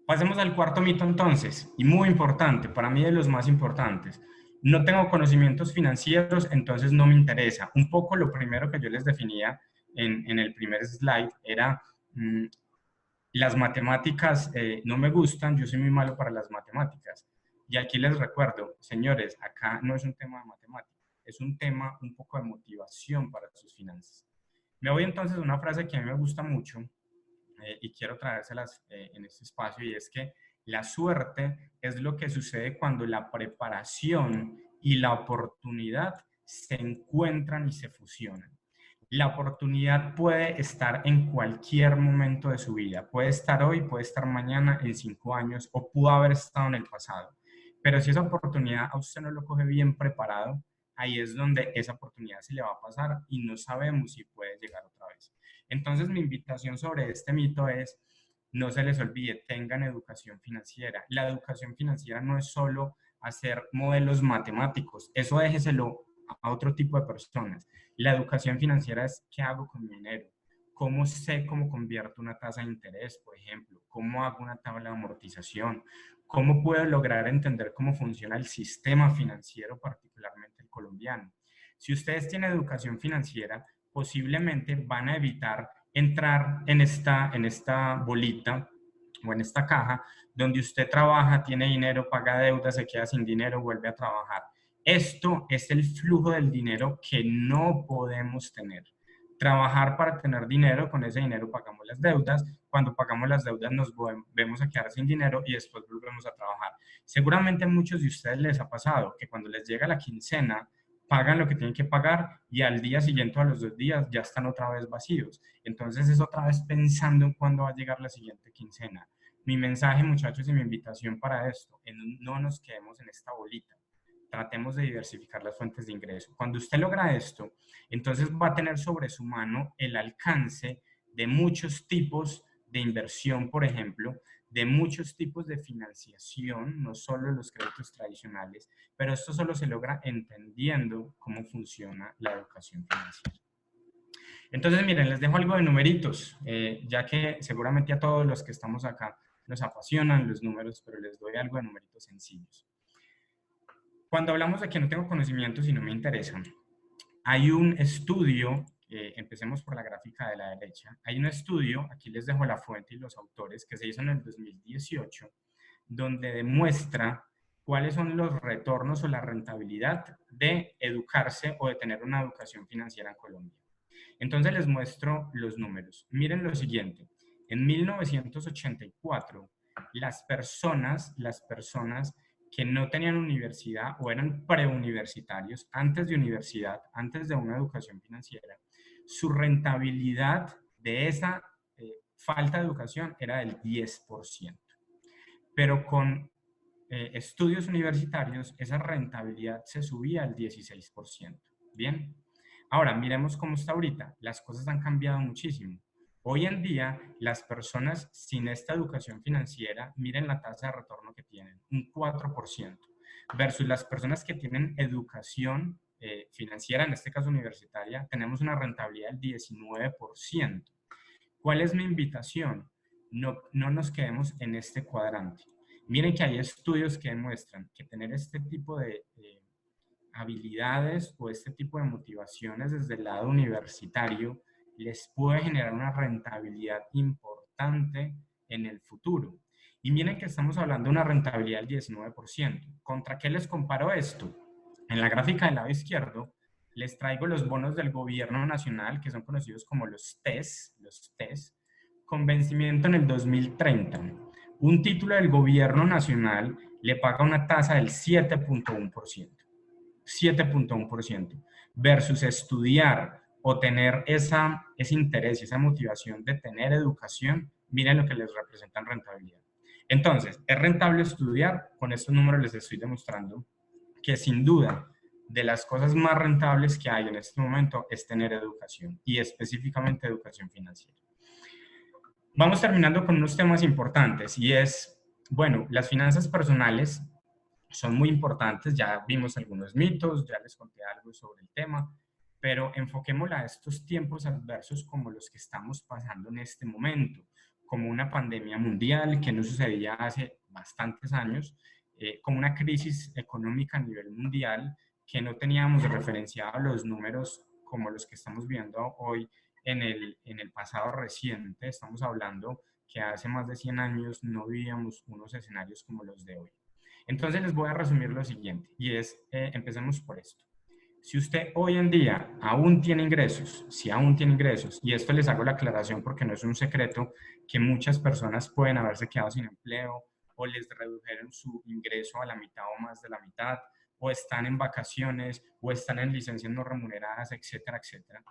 Pasemos al cuarto mito entonces, y muy importante, para mí de los más importantes. No tengo conocimientos financieros, entonces no me interesa. Un poco lo primero que yo les definía en el primer slide era las matemáticas no me gustan, yo soy muy malo para las matemáticas. Y aquí les recuerdo, señores, acá no es un tema de matemáticas, es un tema un poco de motivación para sus finanzas. Me voy entonces a una frase que a mí me gusta mucho, y quiero traérselas en este espacio, y es que la suerte es lo que sucede cuando la preparación y la oportunidad se encuentran y se fusionan. La oportunidad puede estar en cualquier momento de su vida, puede estar hoy, puede estar mañana, en 5 años, o pudo haber estado en el pasado. Pero si esa oportunidad a usted no lo coge bien preparado, ahí es donde esa oportunidad se le va a pasar y no sabemos si puede llegar otra vez. Entonces, mi invitación sobre este mito es, no se les olvide, tengan educación financiera. La educación financiera no es solo hacer modelos matemáticos, eso déjeselo a otro tipo de personas. La educación financiera es qué hago con mi dinero, cómo sé cómo convierto una tasa de interés, por ejemplo, cómo hago una tabla de amortización, cómo puedo lograr entender cómo funciona el sistema financiero, particularmente el colombiano. Si ustedes tienen educación financiera, posiblemente van a evitar entrar en esta bolita o en esta caja donde usted trabaja, tiene dinero, paga deuda, se queda sin dinero, vuelve a trabajar. Esto es el flujo del dinero que no podemos tener. trabajar para tener dinero, con ese dinero pagamos las deudas, cuando pagamos las deudas nos volvemos a quedar sin dinero y después volvemos a trabajar. Seguramente a muchos de ustedes les ha pasado que cuando les llega la quincena, pagan lo que tienen que pagar y al día siguiente o a los 2 días ya están otra vez vacíos. Entonces es otra vez pensando en cuándo va a llegar la siguiente quincena. Mi mensaje, muchachos, y mi invitación para esto, no nos quedemos en esta bolita. Tratemos de diversificar las fuentes de ingreso. Cuando usted logra esto, entonces va a tener sobre su mano el alcance de muchos tipos de inversión, por ejemplo, de muchos tipos de financiación, no solo los créditos tradicionales, pero esto solo se logra entendiendo cómo funciona la educación financiera. Entonces, miren, les dejo algo de numeritos, ya que seguramente a todos los que estamos acá nos apasionan los números, pero les doy algo de numeritos sencillos. Cuando hablamos de que no tengo conocimientos y no me interesan, hay un estudio, empecemos por la gráfica de la derecha, hay un estudio, aquí les dejo la fuente y los autores, que se hizo en el 2018, donde demuestra cuáles son los retornos o la rentabilidad de educarse o de tener una educación financiera en Colombia. Entonces les muestro los números. Miren lo siguiente, en 1984, las personas que no tenían universidad o eran preuniversitarios, antes de universidad, antes de una educación financiera, su rentabilidad de esa falta de educación era del 10%. Pero con estudios universitarios, esa rentabilidad se subía al 16%. Bien, ahora miremos cómo está ahorita. Las cosas han cambiado muchísimo. Hoy en día, las personas sin esta educación financiera, miren la tasa de retorno que tienen, un 4%, versus las personas que tienen educación financiera, en este caso universitaria, tenemos una rentabilidad del 19%. ¿Cuál es mi invitación? No nos quedemos en este cuadrante. Miren que hay estudios que demuestran que tener este tipo de habilidades o este tipo de motivaciones desde el lado universitario les puede generar una rentabilidad importante en el futuro. Y miren que estamos hablando de una rentabilidad del 19%. ¿Contra qué les comparo esto? En la gráfica del lado izquierdo les traigo los bonos del gobierno nacional, que son conocidos como los TES, con vencimiento en el 2030. Un título del gobierno nacional le paga una tasa del 7.1%. 7.1%, versus estudiar o tener ese interés y esa motivación de tener educación, miren lo que les representa en rentabilidad. Entonces, ¿es rentable estudiar? Con estos números les estoy demostrando que sin duda de las cosas más rentables que hay en este momento es tener educación y específicamente educación financiera. Vamos terminando con unos temas importantes y es, bueno, las finanzas personales son muy importantes, ya vimos algunos mitos, ya les conté algo sobre el tema, pero enfoquémosla a estos tiempos adversos como los que estamos pasando en este momento, como una pandemia mundial que no sucedía hace bastantes años, como una crisis económica a nivel mundial que no teníamos referenciado los números como los que estamos viendo hoy en el pasado reciente. Estamos hablando que hace más de 100 años no vivíamos unos escenarios como los de hoy. Entonces les voy a resumir lo siguiente, y es, empecemos por esto. Si usted hoy en día aún tiene ingresos, si aún tiene ingresos, y esto les hago la aclaración porque no es un secreto que muchas personas pueden haberse quedado sin empleo o les redujeron su ingreso a la mitad o más de la mitad, o están en vacaciones, o están en licencias no remuneradas, etcétera, etcétera.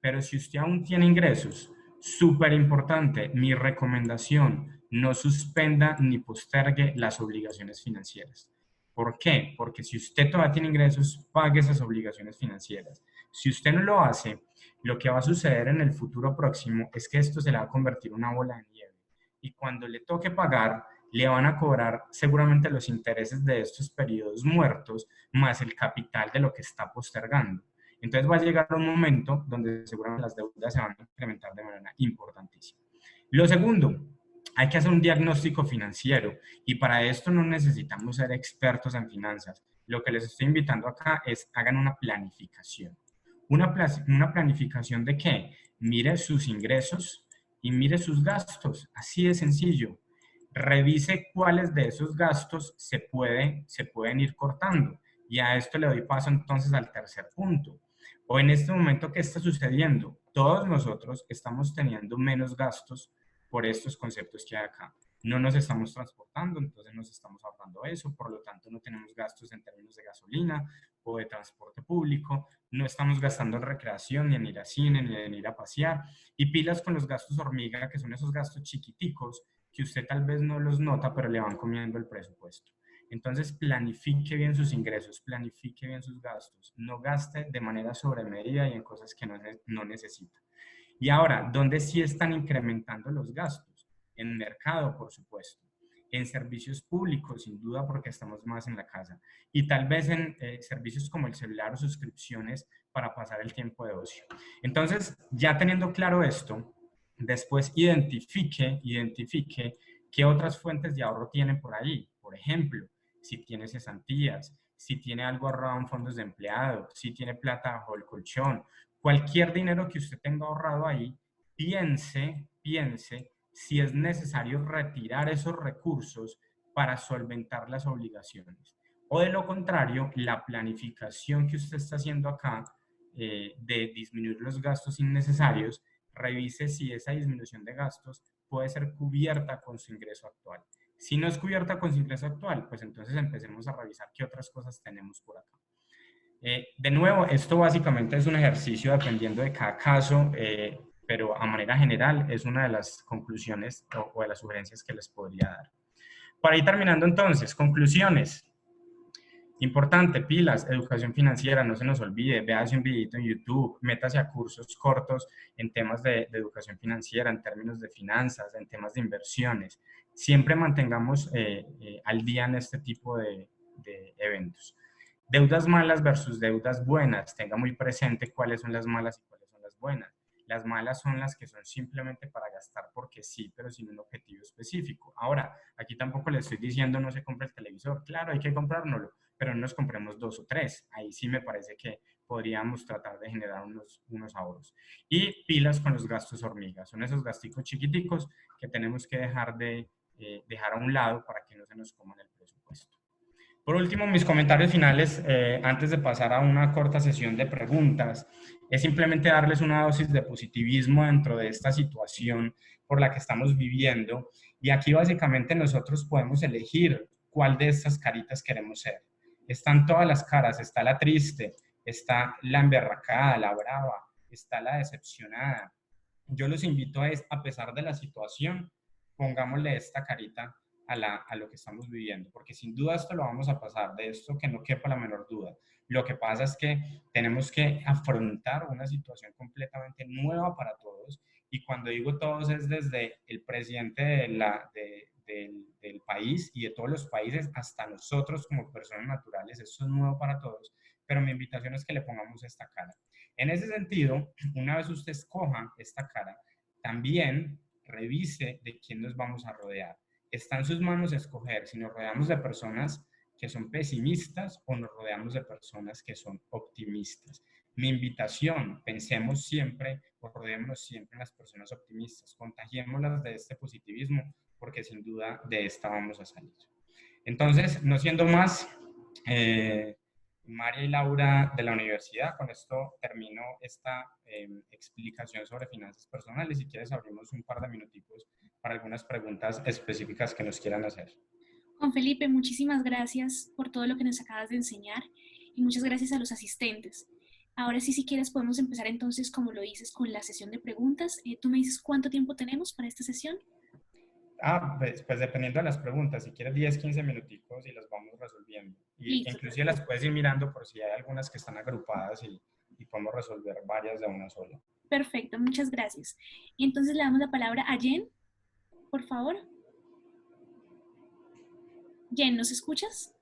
Pero si usted aún tiene ingresos, súper importante, mi recomendación, no suspenda ni postergue las obligaciones financieras. ¿Por qué? Porque si usted todavía tiene ingresos, pague esas obligaciones financieras. Si usted no lo hace, lo que va a suceder en el futuro próximo es que esto se le va a convertir en una bola de nieve. Y cuando le toque pagar, le van a cobrar seguramente los intereses de estos periodos muertos, más el capital de lo que está postergando. Entonces va a llegar un momento donde seguramente las deudas se van a incrementar de manera importantísima. Lo segundo, hay que hacer un diagnóstico financiero y para esto no necesitamos ser expertos en finanzas. Lo que les estoy invitando acá es hagan una planificación. ¿Una planificación de qué? Mire sus ingresos y mire sus gastos. Así de sencillo. Revise cuáles de esos gastos se pueden ir cortando. Y a esto le doy paso entonces al tercer punto. O en este momento, ¿qué está sucediendo? todos nosotros estamos teniendo menos gastos por estos conceptos que hay acá. No nos estamos transportando, entonces nos estamos ahorrando eso, por lo tanto no tenemos gastos en términos de gasolina o de transporte público, no estamos gastando en recreación, ni en ir a cine, ni en ir a pasear, y pilas con los gastos hormiga, que son esos gastos chiquiticos que usted tal vez no los nota, pero le van comiendo el presupuesto. Entonces, planifique bien sus ingresos, planifique bien sus gastos, no gaste de manera sobremedida y en cosas que no necesita. Y ahora, ¿dónde sí están incrementando los gastos? En mercado, por supuesto. En servicios públicos, sin duda, porque estamos más en la casa. Y tal vez en servicios como el celular o suscripciones para pasar el tiempo de ocio. Entonces, ya teniendo claro esto, después identifique qué otras fuentes de ahorro tienen por ahí. Por ejemplo, si tiene cesantías, si tiene algo ahorrado en fondos de empleado, si tiene plata bajo el colchón, cualquier dinero que usted tenga ahorrado ahí, piense si es necesario retirar esos recursos para solventar las obligaciones. O de lo contrario, la planificación que usted está haciendo acá de disminuir los gastos innecesarios, revise si esa disminución de gastos puede ser cubierta con su ingreso actual. Si no es cubierta con su ingreso actual, pues entonces empecemos a revisar qué otras cosas tenemos por acá. De nuevo, esto básicamente es un ejercicio dependiendo de cada caso, pero a manera general es una de las conclusiones o de las sugerencias que les podría dar. Para ir terminando entonces, conclusiones. Importante, pilas, educación financiera, no se nos olvide, véase un videito en YouTube, métase a cursos cortos en temas de educación financiera, en términos de finanzas, en temas de inversiones. Siempre mantengamos al día en este tipo de eventos. Deudas malas versus deudas buenas. Tenga muy presente cuáles son las malas y cuáles son las buenas. Las malas son las que son simplemente para gastar porque sí, pero sin un objetivo específico. Ahora, aquí tampoco le estoy diciendo no se compre el televisor. Claro, hay que comprárnoslo, pero no nos compremos 2 o 3. Ahí sí me parece que podríamos tratar de generar unos ahorros. Y pilas con los gastos hormigas. Son esos gasticos chiquiticos que tenemos que dejar a un lado para que no se nos coman el presupuesto. Por último, mis comentarios finales, antes de pasar a una corta sesión de preguntas, es simplemente darles una dosis de positivismo dentro de esta situación por la que estamos viviendo. Y aquí básicamente nosotros podemos elegir cuál de estas caritas queremos ser. Están todas las caras, está la triste, está la emberracada, la brava, está la decepcionada. Yo los invito a pesar de la situación, pongámosle esta carita a lo que estamos viviendo, porque sin duda esto lo vamos a pasar, de esto que no quepa la menor duda. Lo que pasa es que tenemos que afrontar una situación completamente nueva para todos, y cuando digo todos es desde el presidente del país y de todos los países hasta nosotros como personas naturales. Esto es nuevo para todos, pero mi invitación es que le pongamos esta cara. En ese sentido, una vez usted escoja esta cara, también revise de quién nos vamos a rodear. Está en sus manos escoger si nos rodeamos de personas que son pesimistas o nos rodeamos de personas que son optimistas. Mi invitación, pensemos siempre o rodeémonos siempre en las personas optimistas, contagiémoslas de este positivismo, porque sin duda de esta vamos a salir. Entonces, no siendo más, María y Laura de la universidad, con esto termino esta explicación sobre finanzas personales. Si quieres, abrimos un par de minuticos para algunas preguntas específicas que nos quieran hacer. Juan Felipe, muchísimas gracias por todo lo que nos acabas de enseñar y muchas gracias a los asistentes. Ahora sí, si quieres, podemos empezar entonces, como lo dices, con la sesión de preguntas. Tú me dices cuánto tiempo tenemos para esta sesión. Pues dependiendo de las preguntas, si quieres 10, 15 minuticos y las vamos resolviendo. Y Listo, inclusive las puedes ir mirando por si hay algunas que están agrupadas y podemos resolver varias de una sola. perfecto, muchas gracias. Y entonces le damos la palabra a Jen, por favor. Jen, ¿nos escuchas?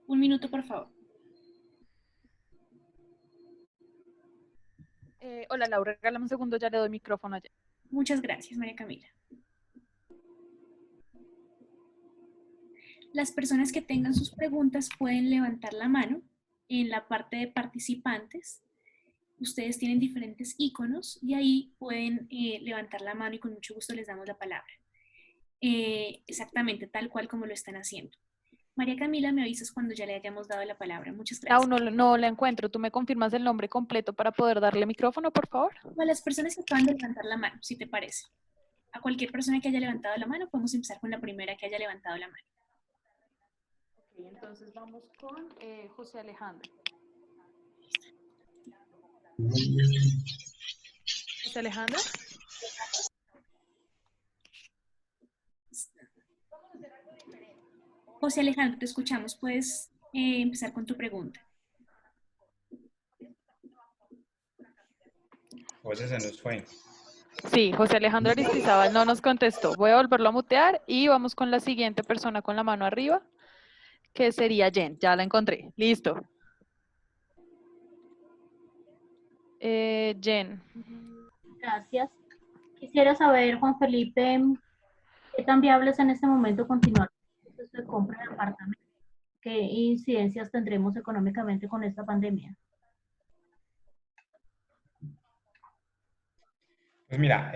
Un minuto, por favor. Hola Laura, regálame un segundo, ya le doy micrófono allá. Muchas gracias, María Camila. Las personas que tengan sus preguntas pueden levantar la mano en la parte de participantes. Ustedes tienen diferentes iconos y ahí pueden levantar la mano y con mucho gusto les damos la palabra. Exactamente, tal cual como lo están haciendo. María Camila, me avisas cuando ya le hayamos dado la palabra. Muchas Lau, gracias. no la encuentro. ¿Tú me confirmas el nombre completo para poder darle micrófono, por favor? A las personas que acaban de levantar la mano, si te parece. A cualquier persona que haya levantado la mano, podemos empezar con la primera que haya levantado la mano. Ok, entonces vamos con José Alejandro. José Alejandro. José Alejandro, te escuchamos. Puedes empezar con tu pregunta. José se nos fue. Sí, José Alejandro Aristizábal no nos contestó. Voy a volverlo a mutear y vamos con la siguiente persona con la mano arriba, que sería Jen. Ya la encontré. Listo. Jen. Gracias. Quisiera saber, Juan Felipe, ¿qué tan viable es en este momento continuar el proceso de compra de apartamentos? ¿Qué incidencias tendremos económicamente con esta pandemia? Pues mira,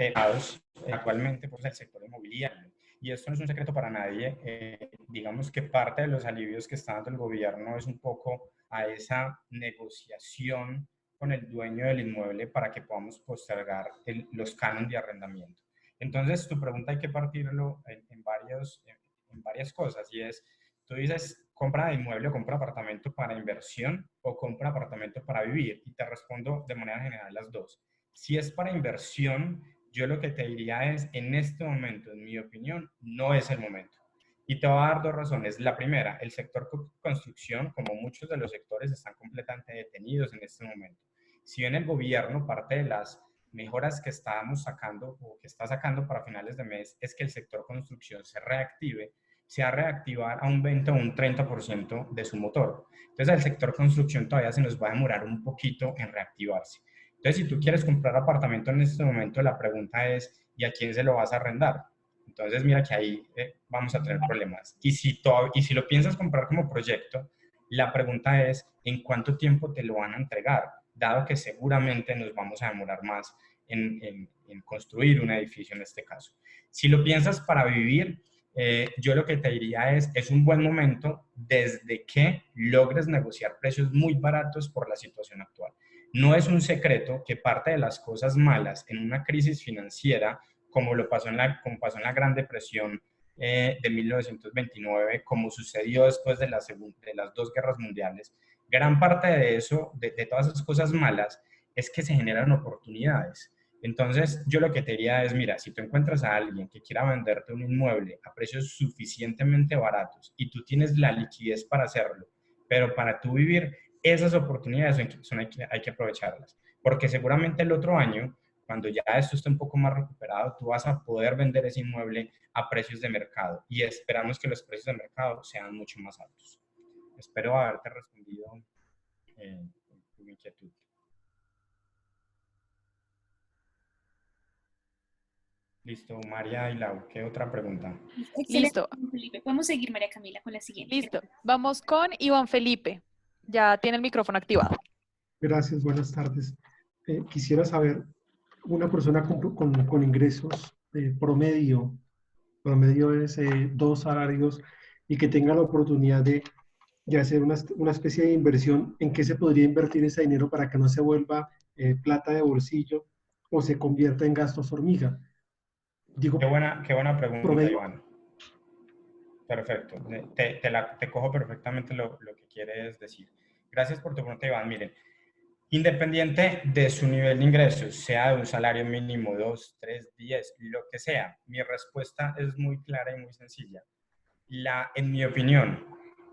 actualmente pues, el sector inmobiliario, y esto no es un secreto para nadie, digamos que parte de los alivios que está dando el gobierno es un poco a esa negociación con el dueño del inmueble para que podamos postergar los cánones de arrendamiento. Entonces, tu pregunta hay que partirlo en varias cosas, y es, tú dices, compra de inmueble o compra apartamento para inversión o compra apartamento para vivir, y te respondo de manera general las dos. Si es para inversión, yo lo que te diría es, en este momento, en mi opinión, no es el momento. Y te voy a dar dos razones. La primera, el sector construcción, como muchos de los sectores, están completamente detenidos en este momento. Si bien el gobierno, parte de las mejoras que estábamos sacando o que está sacando para finales de mes, es que el sector construcción se reactive, se va a reactivar a un 20 o un 30% de su motor. Entonces, el sector construcción todavía se nos va a demorar un poquito en reactivarse. Entonces, si tú quieres comprar apartamento en este momento, la pregunta es, ¿y a quién se lo vas a arrendar? Entonces, mira que ahí vamos a tener problemas. Y si lo piensas comprar como proyecto, la pregunta es, ¿en cuánto tiempo te lo van a entregar? Dado que seguramente nos vamos a demorar más en construir un edificio en este caso. Si lo piensas para vivir, yo lo que te diría es un buen momento desde que logres negociar precios muy baratos por la situación actual. No es un secreto que parte de las cosas malas en una crisis financiera, como pasó en la Gran Depresión de 1929, como sucedió después de las dos guerras mundiales, gran parte de eso, de todas esas cosas malas, es que se generan oportunidades. Entonces, yo lo que te diría es, mira, si tú encuentras a alguien que quiera venderte un inmueble a precios suficientemente baratos y tú tienes la liquidez para hacerlo, pero para tú vivir, esas oportunidades hay que aprovecharlas, porque seguramente el otro año, cuando ya esto esté un poco más recuperado, tú vas a poder vender ese inmueble a precios de mercado y esperamos que los precios de mercado sean mucho más altos. Espero haberte respondido tu inquietud. Listo, María y Lau, ¿qué otra pregunta? Excelente, Listo, Felipe. Podemos seguir, María Camila, con la siguiente. listo. Vamos con Iván Felipe. Ya tiene el micrófono activado. Gracias, buenas tardes. Quisiera saber, una persona con ingresos promedio es 2 salarios y que tenga la oportunidad de hacer una especie de inversión, ¿en qué se podría invertir ese dinero para que no se vuelva plata de bolsillo o se convierta en gastos hormiga? Digo, Qué buena pregunta, promedio. Iván. Perfecto, te cojo perfectamente lo que quieres decir. Gracias por tu pregunta, Iván. Miren, independiente de su nivel de ingresos, sea de un salario mínimo, 2, 3, 10, lo que sea, mi respuesta es muy clara y muy sencilla. En mi opinión,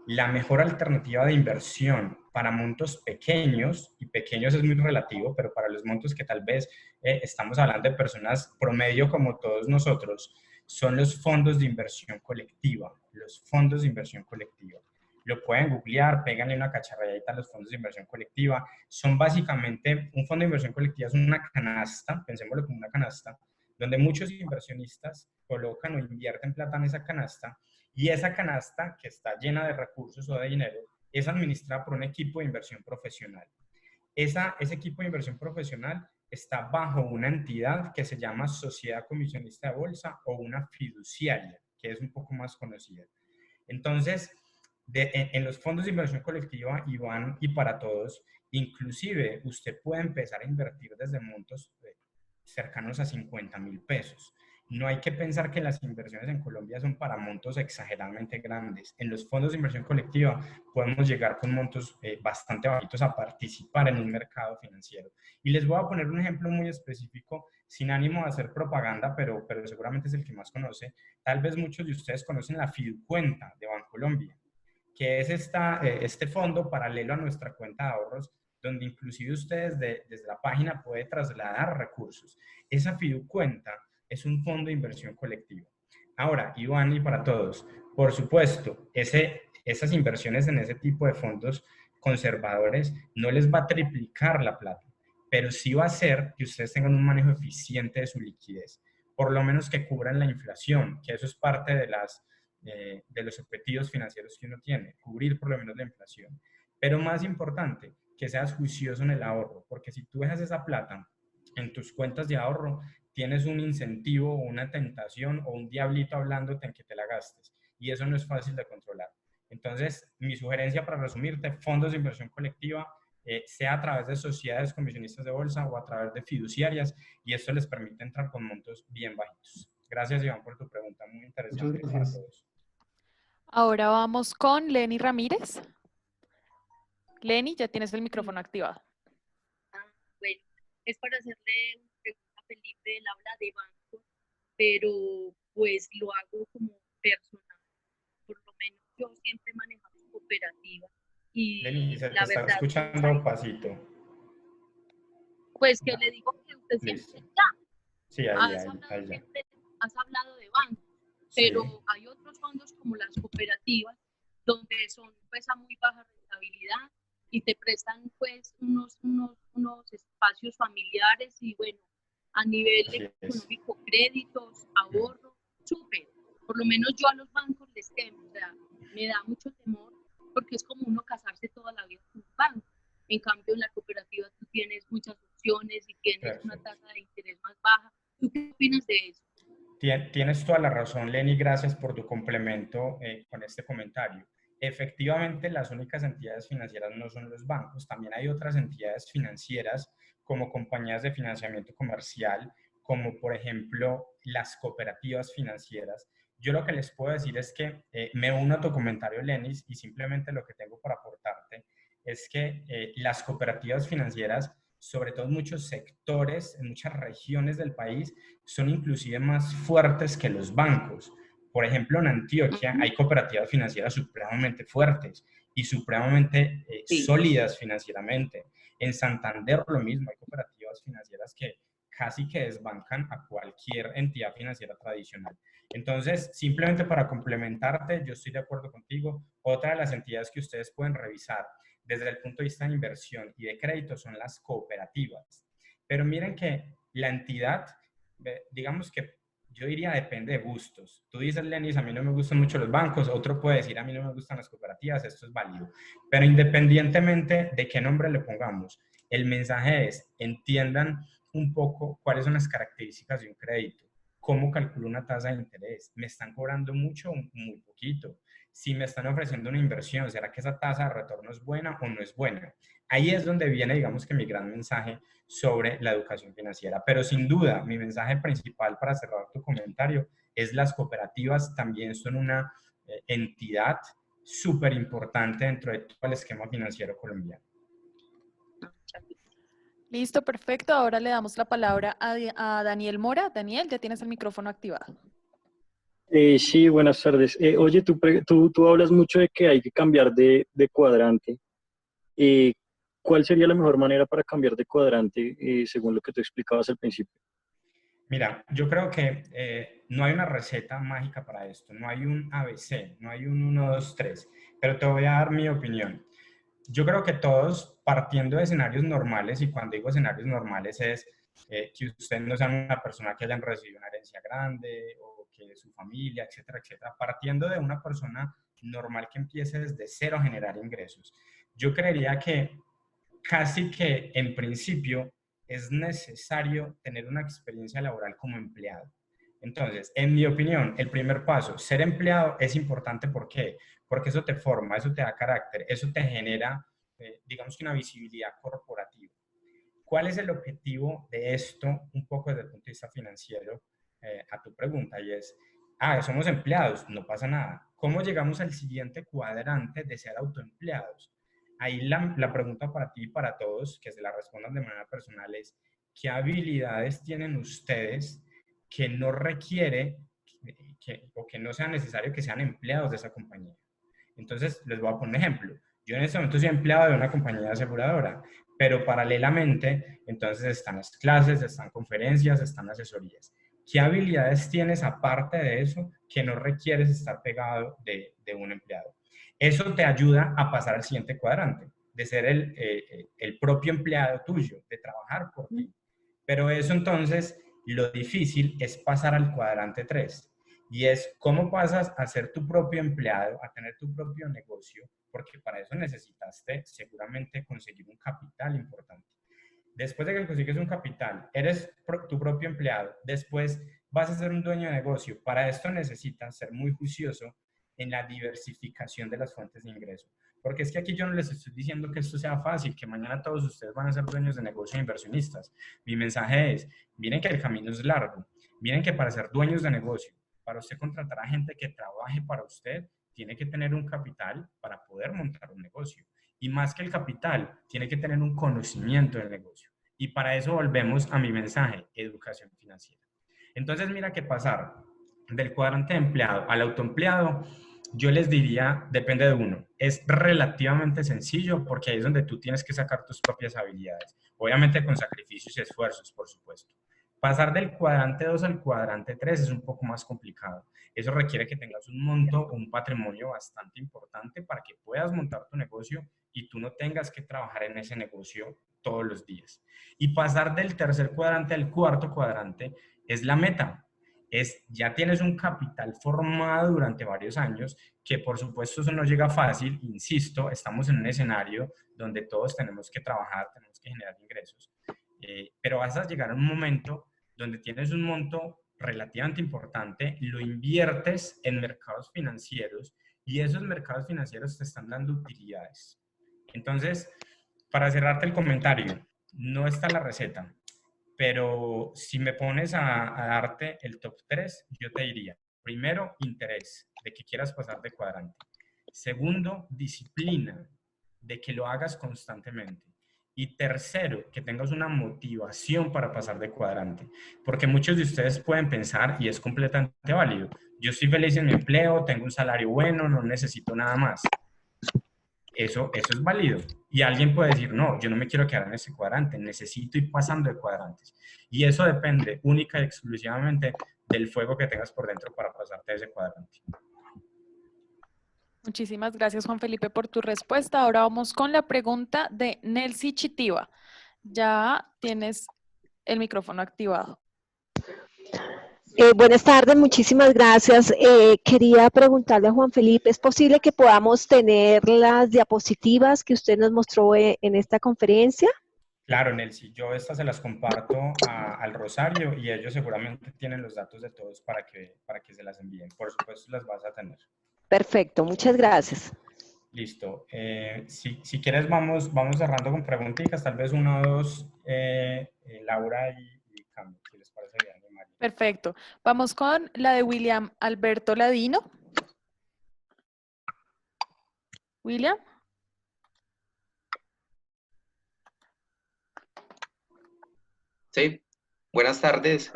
la mejor alternativa de inversión para montos pequeños, y pequeños es muy relativo, pero para los montos que tal vez estamos hablando de personas promedio como todos nosotros, son los fondos de inversión colectiva. Los fondos de inversión colectiva. Lo pueden googlear, péganle una cacharradita a los fondos de inversión colectiva. Son básicamente, un fondo de inversión colectiva es una canasta, pensémoslo como una canasta, donde muchos inversionistas colocan o invierten plata en esa canasta, y esa canasta, que está llena de recursos o de dinero, es administrada por un equipo de inversión profesional. Ese equipo de inversión profesional está bajo una entidad que se llama Sociedad Comisionista de Bolsa o una fiduciaria, que es un poco más conocida. Entonces, En los fondos de inversión colectiva, Iván, y para todos, inclusive usted puede empezar a invertir desde montos cercanos a 50.000 pesos. No hay que pensar que las inversiones en Colombia son para montos exageradamente grandes. En los fondos de inversión colectiva podemos llegar con montos bastante bajitos a participar en un mercado financiero. Y les voy a poner un ejemplo muy específico, sin ánimo de hacer propaganda, pero seguramente es el que más conoce. Tal vez muchos de ustedes conocen la Fiducuenta de Bancolombia, que es este fondo paralelo a nuestra cuenta de ahorros, donde inclusive ustedes desde la página pueden trasladar recursos. Esa Fiducuenta es un fondo de inversión colectiva. Ahora, Iván, y para todos, por supuesto, esas inversiones en ese tipo de fondos conservadores no les va a triplicar la plata, pero sí va a hacer que ustedes tengan un manejo eficiente de su liquidez, por lo menos que cubran la inflación, que eso es parte de los objetivos financieros que uno tiene, cubrir por lo menos la inflación. Pero más importante, que seas juicioso en el ahorro, porque si tú dejas esa plata en tus cuentas de ahorro, tienes un incentivo, una tentación o un diablito hablándote en que te la gastes. Y eso no es fácil de controlar. Entonces, mi sugerencia para resumirte, fondos de inversión colectiva, sea a través de sociedades comisionistas de bolsa o a través de fiduciarias, y esto les permite entrar con montos bien bajitos. Gracias, Iván, por tu pregunta, muy Muchas interesante para gracias. todos. Ahora vamos con Lenny Ramírez. Lenny, ya tienes el micrófono activado. Bueno, es para hacerle una pregunta a Felipe, él habla de banco, pero pues lo hago como personal. Por lo menos yo siempre he manejado cooperativas y Lenny, se te la está verdad, escuchando pasito. pues que le digo que usted Listo. siempre ya Sí, ahí ya. siempre has hablado de bancos, pero Sí. hay otros fondos como las cooperativas donde son pues a muy baja rentabilidad y te prestan pues unos espacios familiares y bueno, a nivel Así es. económico, créditos, ahorro, súper. Por lo menos yo a los bancos les temo, o sea, me da mucho temor porque es como uno casarse toda la vida con un banco. En cambio, en la cooperativa tú tienes muchas opciones y tienes una Perfecto. tasa de interés más baja. ¿Tú qué opinas de eso? Tienes toda la razón, Lenny, gracias por tu complemento con este comentario. Efectivamente, las únicas entidades financieras no son los bancos, también hay otras entidades financieras como compañías de financiamiento comercial, como por ejemplo las cooperativas financieras. Yo lo que les puedo decir es que me uno a tu comentario, Lenny, y simplemente lo que tengo para aportarte es que las cooperativas financieras, sobre todo en muchos sectores, en muchas regiones del país, son inclusive más fuertes que los bancos. Por ejemplo, en Antioquia hay cooperativas financieras supremamente fuertes y supremamente sólidas financieramente. En Santander lo mismo, hay cooperativas financieras que casi que desbancan a cualquier entidad financiera tradicional. Entonces, simplemente para complementarte, yo estoy de acuerdo contigo. Otra de las entidades que ustedes pueden revisar desde el punto de vista de inversión y de crédito son las cooperativas. Pero miren que la entidad, digamos que yo diría depende de gustos. Tú dices, Lenis, a mí no me gustan mucho los bancos, otro puede decir, a mí no me gustan las cooperativas, esto es válido. Pero independientemente de qué nombre le pongamos, el mensaje es, entiendan un poco cuáles son las características de un crédito, cómo calculo una tasa de interés, me están cobrando mucho o muy poquito, si me están ofreciendo una inversión, ¿será que esa tasa de retorno es buena o no es buena? Ahí es donde viene, digamos que mi gran mensaje sobre la educación financiera. Pero sin duda, mi mensaje principal para cerrar tu comentario es las cooperativas también son una entidad súper importante dentro de todo el esquema financiero colombiano. Listo, perfecto. Ahora le damos la palabra a Daniel Mora. Daniel, ya tienes el micrófono activado. Sí, buenas tardes. Oye, tú hablas mucho de que hay que cambiar de cuadrante. ¿Cuál sería la mejor manera para cambiar de cuadrante según lo que tú explicabas al principio? Mira, yo creo que no hay una receta mágica para esto, no hay un ABC, no hay un 1, 2, 3, pero te voy a dar mi opinión. Yo creo que todos, partiendo de escenarios normales, y cuando digo escenarios normales es que usted no sea una persona que hayan recibido una herencia grande o que su familia, etcétera, etcétera, partiendo de una persona normal que empiece desde cero a generar ingresos. Yo creería que casi que en principio es necesario tener una experiencia laboral como empleado. Entonces, en mi opinión, el primer paso, ser empleado, es importante. ¿Por qué? Porque eso te forma, eso te da carácter, eso te genera, digamos que una visibilidad corporativa. ¿Cuál es el objetivo de esto, un poco desde el punto de vista financiero, a tu pregunta? Y es, somos empleados, no pasa nada. ¿Cómo llegamos al siguiente cuadrante de ser autoempleados? Ahí la pregunta para ti y para todos, que se la respondan de manera personal, es, ¿qué habilidades tienen ustedes que no requiere o que no sea necesario que sean empleados de esa compañía? Entonces, les voy a poner un ejemplo. Yo en este momento soy empleado de una compañía aseguradora, pero paralelamente, entonces están las clases, están conferencias, están asesorías. ¿Qué habilidades tienes aparte de eso que no requieres estar pegado de un empleado? Eso te ayuda a pasar al siguiente cuadrante, de ser el propio empleado tuyo, de trabajar por ti. Pero eso entonces, lo difícil es pasar al cuadrante 3. Y es cómo pasas a ser tu propio empleado, a tener tu propio negocio, porque para eso necesitaste seguramente conseguir un capital importante. Después de que consigues un capital, eres tu propio empleado, después vas a ser un dueño de negocio. Para esto necesitas ser muy juicioso en la diversificación de las fuentes de ingreso. Porque es que aquí yo no les estoy diciendo que esto sea fácil, que mañana todos ustedes van a ser dueños de negocio e inversionistas. Mi mensaje es, miren que el camino es largo, miren que para ser dueños de negocio, para usted contratar a gente que trabaje para usted, tiene que tener un capital para poder montar un negocio. Y más que el capital, tiene que tener un conocimiento del negocio. Y para eso volvemos a mi mensaje, educación financiera. Entonces, mira que pasar del cuadrante de empleado al autoempleado, yo les diría, depende de uno. Es relativamente sencillo porque ahí es donde tú tienes que sacar tus propias habilidades. Obviamente con sacrificios y esfuerzos, por supuesto. Pasar del cuadrante 2 al cuadrante 3 es un poco más complicado. Eso requiere que tengas un monto o un patrimonio bastante importante para que puedas montar tu negocio y tú no tengas que trabajar en ese negocio todos los días. Y pasar del tercer cuadrante al cuarto cuadrante es la meta. Ya tienes un capital formado durante varios años, que por supuesto eso no llega fácil, insisto, estamos en un escenario donde todos tenemos que trabajar, tenemos que generar ingresos, pero vas a llegar a un momento donde tienes un monto relativamente importante, lo inviertes en mercados financieros y esos mercados financieros te están dando utilidades. Entonces, para cerrarte el comentario, no está la receta, pero si me pones a darte el top 3, yo te diría, primero, interés, de que quieras pasar de cuadrante. Segundo, disciplina, de que lo hagas constantemente. Y tercero, que tengas una motivación para pasar de cuadrante. Porque muchos de ustedes pueden pensar, y es completamente válido, yo estoy feliz en mi empleo, tengo un salario bueno, no necesito nada más. Eso es válido. Y alguien puede decir, no, yo no me quiero quedar en ese cuadrante, necesito ir pasando de cuadrantes. Y eso depende única y exclusivamente del fuego que tengas por dentro para pasarte de ese cuadrante. Muchísimas gracias, Juan Felipe, por tu respuesta. Ahora vamos con la pregunta de Nelcy Chitiva. Ya tienes el micrófono activado. Buenas tardes, muchísimas gracias. Quería preguntarle a Juan Felipe, ¿es posible que podamos tener las diapositivas que usted nos mostró en esta conferencia? Claro, Nelcy, yo estas se las comparto al Rosario y ellos seguramente tienen los datos de todos para que se las envíen. Por supuesto, las vas a tener. Perfecto, muchas gracias. Listo. Si quieres, vamos cerrando con preguntitas, tal vez una o dos, Laura y Cami, si les parece bien. María. Perfecto. Vamos con la de William Alberto Ladino. William. Sí, buenas tardes.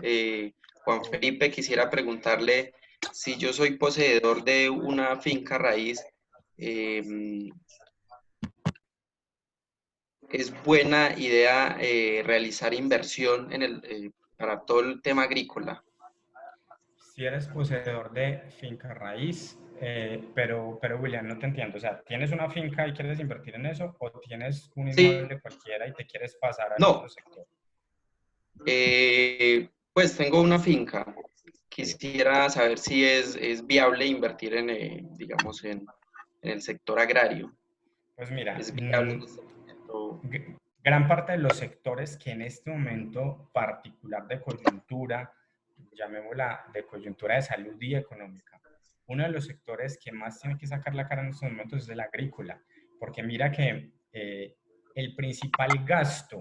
Juan Felipe, quisiera preguntarle si yo soy poseedor de una finca raíz, ¿es buena idea realizar inversión para todo el tema agrícola? Si eres poseedor de finca raíz, pero William, no te entiendo. O sea, ¿tienes una finca y quieres invertir en eso o tienes un inmueble cualquiera y te quieres pasar al otro sector? Pues tengo una finca. Quisiera saber si es viable invertir digamos, en el sector agrario. Pues mira, ¿Es viable? Gran parte de los sectores que en este momento particular de coyuntura, llamémosla, de coyuntura de salud y económica, uno de los sectores que más tiene que sacar la cara en estos momentos es el agrícola, porque mira que el principal gasto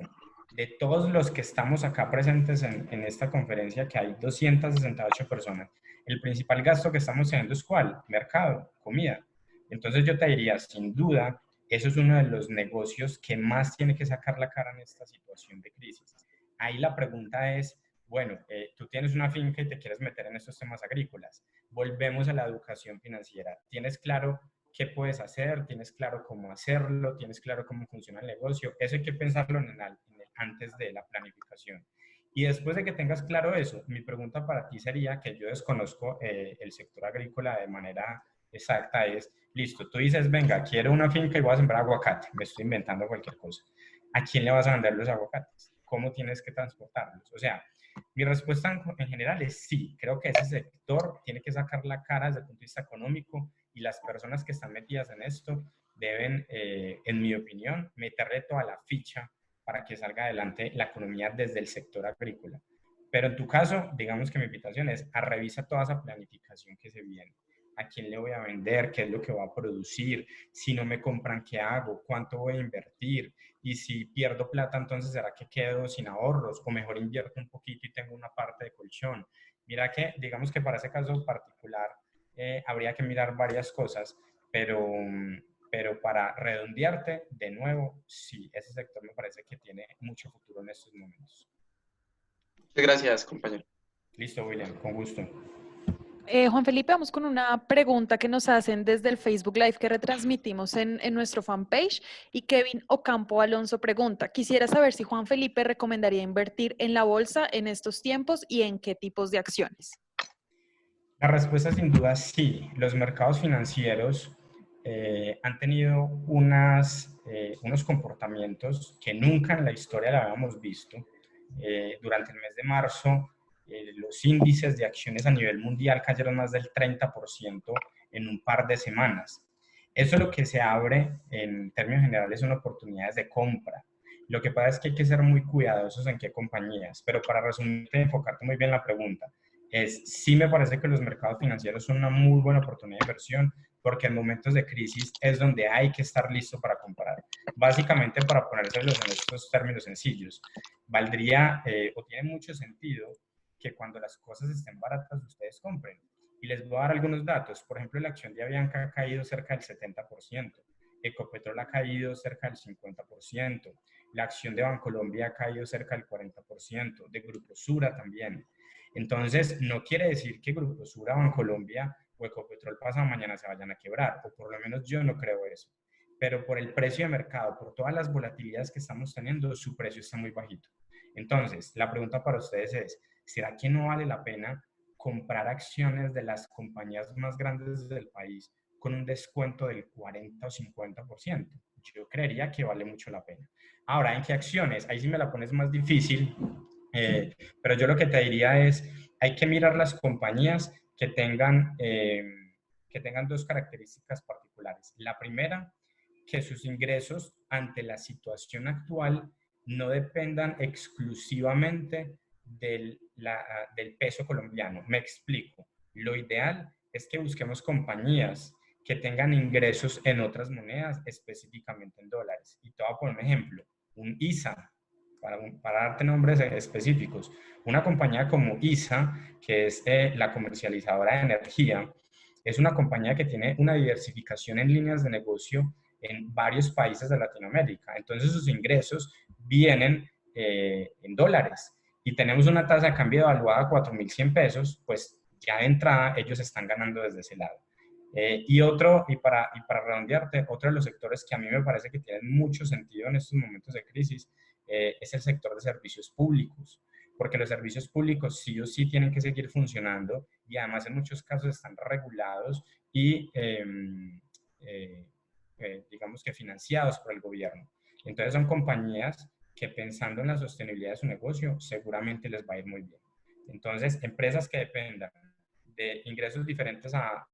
de todos los que estamos acá presentes en esta conferencia, que hay 268 personas, el principal gasto que estamos teniendo es ¿cuál? Mercado, comida. Entonces yo te diría, sin duda, eso es uno de los negocios que más tiene que sacar la cara en esta situación de crisis. Ahí la pregunta es, bueno, tú tienes una finca y te quieres meter en estos temas agrícolas. Volvemos a la educación financiera. ¿Tienes claro qué puedes hacer? ¿Tienes claro cómo hacerlo? ¿Tienes claro cómo funciona el negocio? Eso hay que pensarlo antes de la planificación. Y después de que tengas claro eso, mi pregunta para ti sería, que yo desconozco el sector agrícola de manera exacta, es, listo, tú dices, venga, quiero una finca y voy a sembrar aguacate, me estoy inventando cualquier cosa. ¿A quién le vas a vender los aguacates? ¿Cómo tienes que transportarlos? O sea, mi respuesta en general es sí, creo que ese sector tiene que sacar la cara desde el punto de vista económico y las personas que están metidas en esto deben, en mi opinión, meterle toda la ficha para que salga adelante la economía desde el sector agrícola. Pero en tu caso, digamos que mi invitación es a revisar toda esa planificación que se viene. ¿A quién le voy a vender? ¿Qué es lo que va a producir? Si no me compran, ¿qué hago? ¿Cuánto voy a invertir? Y si pierdo plata, entonces ¿será que quedo sin ahorros? O mejor invierto un poquito y tengo una parte de colchón. Mira que, digamos que para ese caso particular, habría que mirar varias cosas, pero para redondearte, de nuevo, sí, ese sector me parece que tiene mucho futuro en estos momentos. Muchas gracias, compañero. Listo, William, con gusto. Juan Felipe, vamos con una pregunta que nos hacen desde el Facebook Live que retransmitimos en nuestro fanpage, y Kevin Ocampo Alonso pregunta, quisiera saber si Juan Felipe recomendaría invertir en la bolsa en estos tiempos y en qué tipos de acciones. La respuesta sin duda sí. Los mercados financieros han tenido unos comportamientos que nunca en la historia la habíamos visto. Durante el mes de marzo, los índices de acciones a nivel mundial cayeron más del 30% en un par de semanas. Eso es lo que se abre, en términos generales, son oportunidades de compra. Lo que pasa es que hay que ser muy cuidadosos en qué compañías, pero para resumirte, enfocarte muy bien la pregunta, sí me parece que los mercados financieros son una muy buena oportunidad de inversión, porque en momentos de crisis es donde hay que estar listo para comprar. Básicamente, para ponérselos en estos términos sencillos, valdría o tiene mucho sentido que cuando las cosas estén baratas ustedes compren. Y les voy a dar algunos datos. Por ejemplo, la acción de Avianca ha caído cerca del 70%. Ecopetrol ha caído cerca del 50%. La acción de Bancolombia ha caído cerca del 40%. De Grupo Sura también. Entonces, no quiere decir que Grupo Sura, Bancolombia o Ecopetrol pasado mañana se vayan a quebrar, o por lo menos yo no creo eso. Pero por el precio de mercado, por todas las volatilidades que estamos teniendo, su precio está muy bajito. Entonces, la pregunta para ustedes es, ¿será que no vale la pena comprar acciones de las compañías más grandes del país con un descuento del 40 o 50%? Yo creería que vale mucho la pena. Ahora, ¿en qué acciones? Ahí sí me la pones más difícil, pero yo lo que te diría es, hay que mirar las compañías que tengan dos características particulares. La primera, que sus ingresos ante la situación actual no dependan exclusivamente del peso colombiano. Me explico. Lo ideal es que busquemos compañías que tengan ingresos en otras monedas, específicamente en dólares. Y te voy a poner un ejemplo. Un ISA, para darte nombres específicos. Una compañía como ISA, que es la comercializadora de energía, es una compañía que tiene una diversificación en líneas de negocio en varios países de Latinoamérica. Entonces sus ingresos vienen en dólares y tenemos una tasa de cambio evaluada a 4.100 pesos, pues ya de entrada ellos están ganando desde ese lado. Y para redondearte, otro de los sectores que a mí me parece que tienen mucho sentido en estos momentos de crisis es el sector de servicios públicos, porque los servicios públicos sí o sí tienen que seguir funcionando y además en muchos casos están regulados y digamos que financiados por el gobierno. Entonces son compañías que pensando en la sostenibilidad de su negocio seguramente les va a ir muy bien. Entonces, empresas que dependan de ingresos diferentes a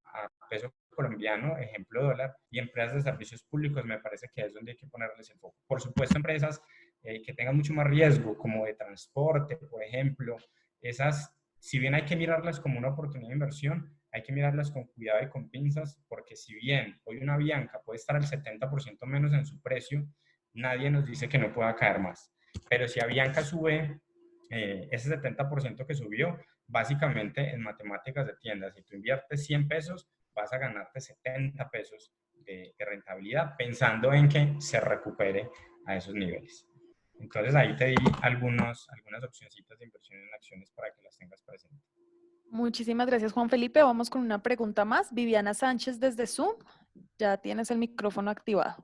peso colombiano, ejemplo dólar, y empresas de servicios públicos, me parece que es donde hay que ponerles el foco. Por supuesto, empresas que tengan mucho más riesgo, como de transporte, por ejemplo, esas Si bien hay que mirarlas como una oportunidad de inversión, hay que mirarlas con cuidado y con pinzas, porque si bien hoy una Bianca puede estar al 70% menos en su precio, nadie nos dice que no pueda caer más. Pero si a Bianca sube ese 70% que subió, básicamente en matemáticas de tiendas, si tú inviertes 100 pesos, vas a ganarte 70 pesos de rentabilidad, pensando en que se recupere a esos niveles. Entonces ahí te di algunas opcioncitas de inversión en acciones para que las tengas presentes. Muchísimas gracias, Juan Felipe. Vamos con una pregunta más. Viviana Sánchez desde Zoom. Ya tienes el micrófono activado.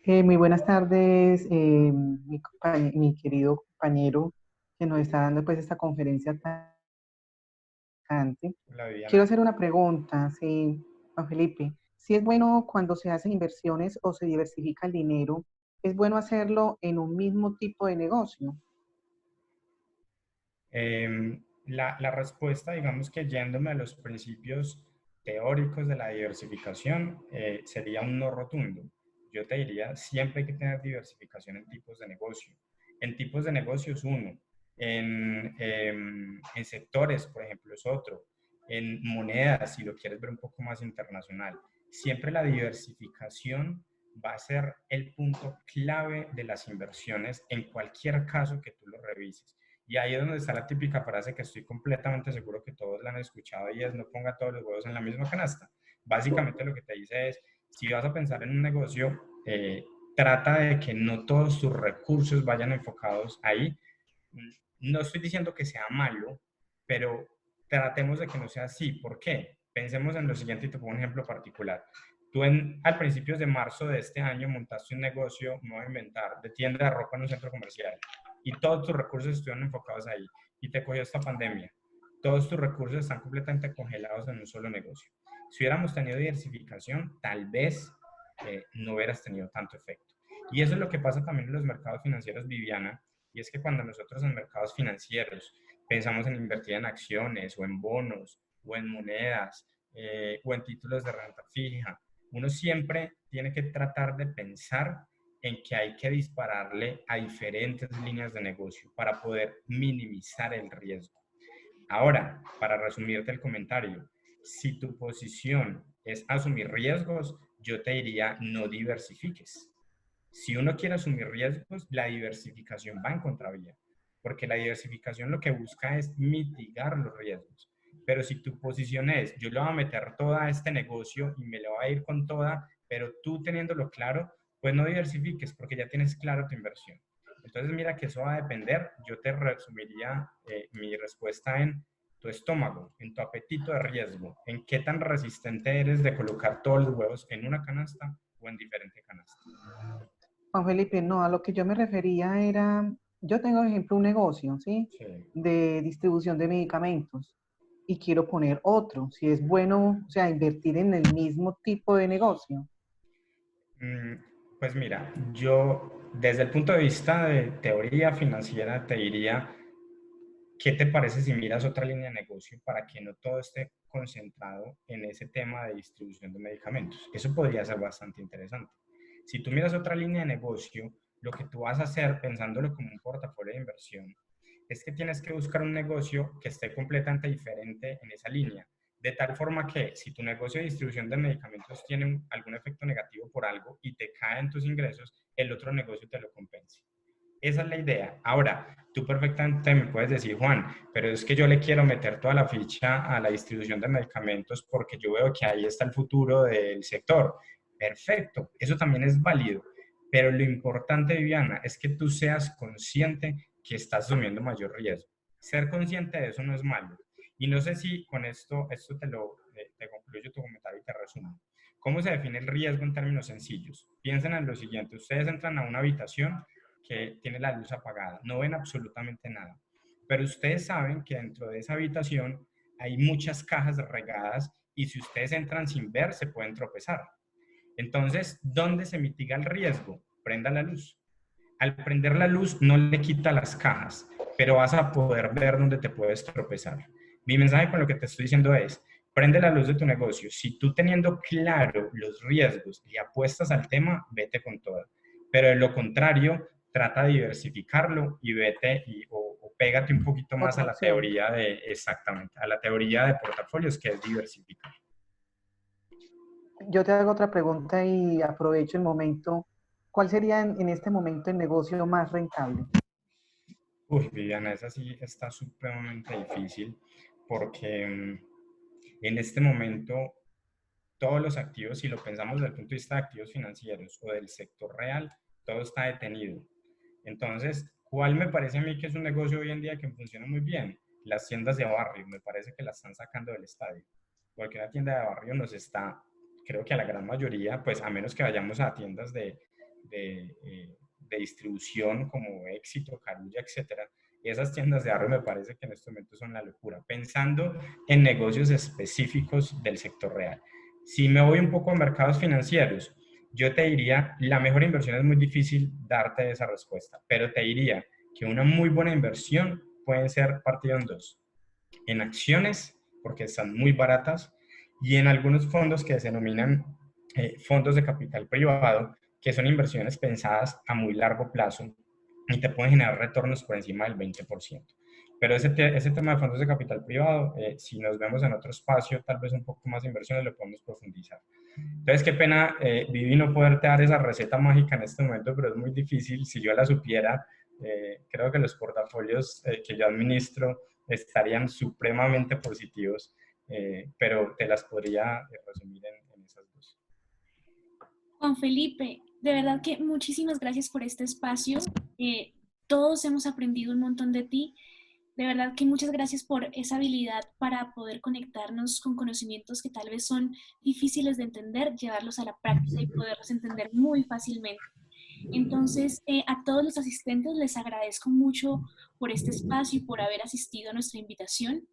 Muy buenas tardes, mi querido compañero que nos está dando pues esta conferencia tan interesante. Quiero hacer una pregunta, sí, Juan Felipe. Si es bueno cuando se hacen inversiones o se diversifica el dinero, ¿es bueno hacerlo en un mismo tipo de negocio? La respuesta, digamos que yéndome a los principios teóricos de la diversificación, sería un no rotundo. Yo te diría, siempre hay que tener diversificación en tipos de negocio. En tipos de negocios, uno. En sectores, por ejemplo, es otro. En monedas, si lo quieres ver un poco más internacional. Siempre la diversificación va a ser el punto clave de las inversiones en cualquier caso que tú lo revises. Y ahí es donde está la típica frase que estoy completamente seguro que todos la han escuchado y es: no ponga todos los huevos en la misma canasta. Básicamente lo que te dice es, si vas a pensar en un negocio, trata de que no todos tus recursos vayan enfocados ahí. No estoy diciendo que sea malo, pero tratemos de que no sea así. ¿Por qué? Pensemos en lo siguiente y te pongo un ejemplo particular. Tú al principios de marzo de este año montaste un negocio, me voy a inventar, de tienda de ropa en un centro comercial y todos tus recursos estuvieron enfocados ahí y te cogió esta pandemia. Todos tus recursos están completamente congelados en un solo negocio. Si hubiéramos tenido diversificación, tal vez no hubieras tenido tanto efecto. Y eso es lo que pasa también en los mercados financieros, Viviana, y es que cuando nosotros en mercados financieros pensamos en invertir en acciones o en bonos o en monedas o en títulos de renta fija, uno siempre tiene que tratar de pensar en que hay que dispararle a diferentes líneas de negocio para poder minimizar el riesgo. Ahora, para resumirte el comentario, si tu posición es asumir riesgos, yo te diría no diversifiques. Si uno quiere asumir riesgos, la diversificación va en contravía, porque la diversificación lo que busca es mitigar los riesgos. Pero si tu posición es, yo le voy a meter toda a este negocio y me le voy a ir con toda, pero tú teniéndolo claro, pues no diversifiques porque ya tienes claro tu inversión. Entonces mira que eso va a depender. Yo te resumiría mi respuesta en tu estómago, en tu apetito de riesgo, en qué tan resistente eres de colocar todos los huevos en una canasta o en diferentes canastas. Juan Felipe, no, a lo que yo me refería era, yo tengo, por ejemplo, un negocio, ¿sí? Sí. De distribución de medicamentos y quiero poner otro. Si es bueno, o sea, invertir en el mismo tipo de negocio. Pues mira, yo desde el punto de vista de teoría financiera te diría, ¿qué te parece si miras otra línea de negocio para que no todo esté concentrado en ese tema de distribución de medicamentos? Eso podría ser bastante interesante. Si tú miras otra línea de negocio, lo que tú vas a hacer, pensándolo como un portafolio de inversión, es que tienes que buscar un negocio que esté completamente diferente en esa línea, de tal forma que si tu negocio de distribución de medicamentos tiene algún efecto negativo por algo y te caen tus ingresos, el otro negocio te lo compense. Esa es la idea. Ahora, tú perfectamente me puedes decir, Juan, pero es que yo le quiero meter toda la ficha a la distribución de medicamentos porque yo veo que ahí está el futuro del sector. Perfecto, eso también es válido. Pero lo importante, Viviana, es que tú seas consciente que estás asumiendo mayor riesgo. Ser consciente de eso no es malo. Y no sé si con esto te concluyo tu comentario y te resumo. ¿Cómo se define el riesgo en términos sencillos? Piensen en lo siguiente. Ustedes entran a una habitación que tiene la luz apagada, no ven absolutamente nada, pero ustedes saben que dentro de esa habitación hay muchas cajas regadas y si ustedes entran sin ver se pueden tropezar. Entonces, ¿dónde se mitiga el riesgo? Prenda la luz. Al prender la luz no le quita las cajas, pero vas a poder ver dónde te puedes tropezar. Mi mensaje con lo que te estoy diciendo es, prende la luz de tu negocio. Si tú teniendo claro los riesgos y apuestas al tema, vete con todo. pero de lo contrario, trata de diversificarlo y vete o pégate un poquito más a la teoría exactamente, a la teoría de portafolios, que es diversificar. Yo te hago otra pregunta y aprovecho el momento. ¿Cuál sería en este momento el negocio más rentable? Uy, Viviana, esa sí está supremamente difícil porque en este momento todos los activos, si lo pensamos desde el punto de vista de activos financieros o del sector real, todo está detenido. Entonces, ¿cuál me parece a mí que es un negocio hoy en día que funciona muy bien? Las tiendas de barrio, me parece que las están sacando del estadio. Porque una tienda de barrio nos está, creo que a la gran mayoría, pues a menos que vayamos a tiendas de distribución como Éxito, Carulla, etcétera, y esas tiendas de barrio me parece que en este momento son la locura, pensando en negocios específicos del sector real. Si me voy un poco a mercados financieros, yo te diría, la mejor inversión es muy difícil darte esa respuesta, pero te diría que una muy buena inversión puede ser partida en dos. En acciones, porque están muy baratas, y en algunos fondos que se denominan fondos de capital privado, que son inversiones pensadas a muy largo plazo y te pueden generar retornos por encima del 20%. Pero ese tema de fondos de capital privado, si nos vemos en otro espacio, tal vez un poco más de inversiones, lo podemos profundizar. Entonces, qué pena, Vivi, no poderte dar esa receta mágica en este momento, pero es muy difícil. Si yo la supiera, creo que los portafolios que yo administro estarían supremamente positivos, pero te las podría resumir en esas dos. Juan Felipe, de verdad que muchísimas gracias por este espacio. Todos hemos aprendido un montón de ti. De verdad que muchas gracias por esa habilidad para poder conectarnos con conocimientos que tal vez son difíciles de entender, llevarlos a la práctica y poderlos entender muy fácilmente. Entonces, a todos los asistentes les agradezco mucho por este espacio y por haber asistido a nuestra invitación.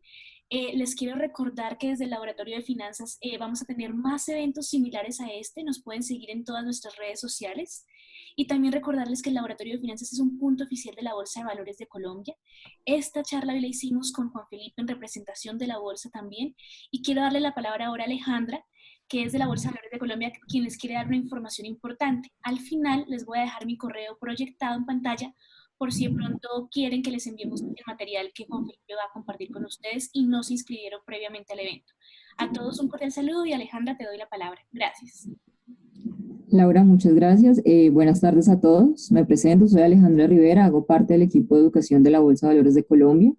Les quiero recordar que desde el Laboratorio de Finanzas vamos a tener más eventos similares a este. Nos pueden seguir en todas nuestras redes sociales. Y también recordarles que el Laboratorio de Finanzas es un punto oficial de la Bolsa de Valores de Colombia. Esta charla hoy la hicimos con Juan Felipe en representación de la Bolsa también. Y quiero darle la palabra ahora a Alejandra, que es de la Bolsa de Valores de Colombia, quien les quiere dar una información importante. Al final les voy a dejar mi correo proyectado en pantalla por si de pronto quieren que les enviemos el material que Juan Felipe va a compartir con ustedes y no se inscribieron previamente al evento. A todos un cordial saludo y Alejandra, te doy la palabra. Gracias. Laura, muchas gracias. Buenas tardes a todos. Me presento, soy Alejandra Rivera, hago parte del equipo de educación de la Bolsa de Valores de Colombia.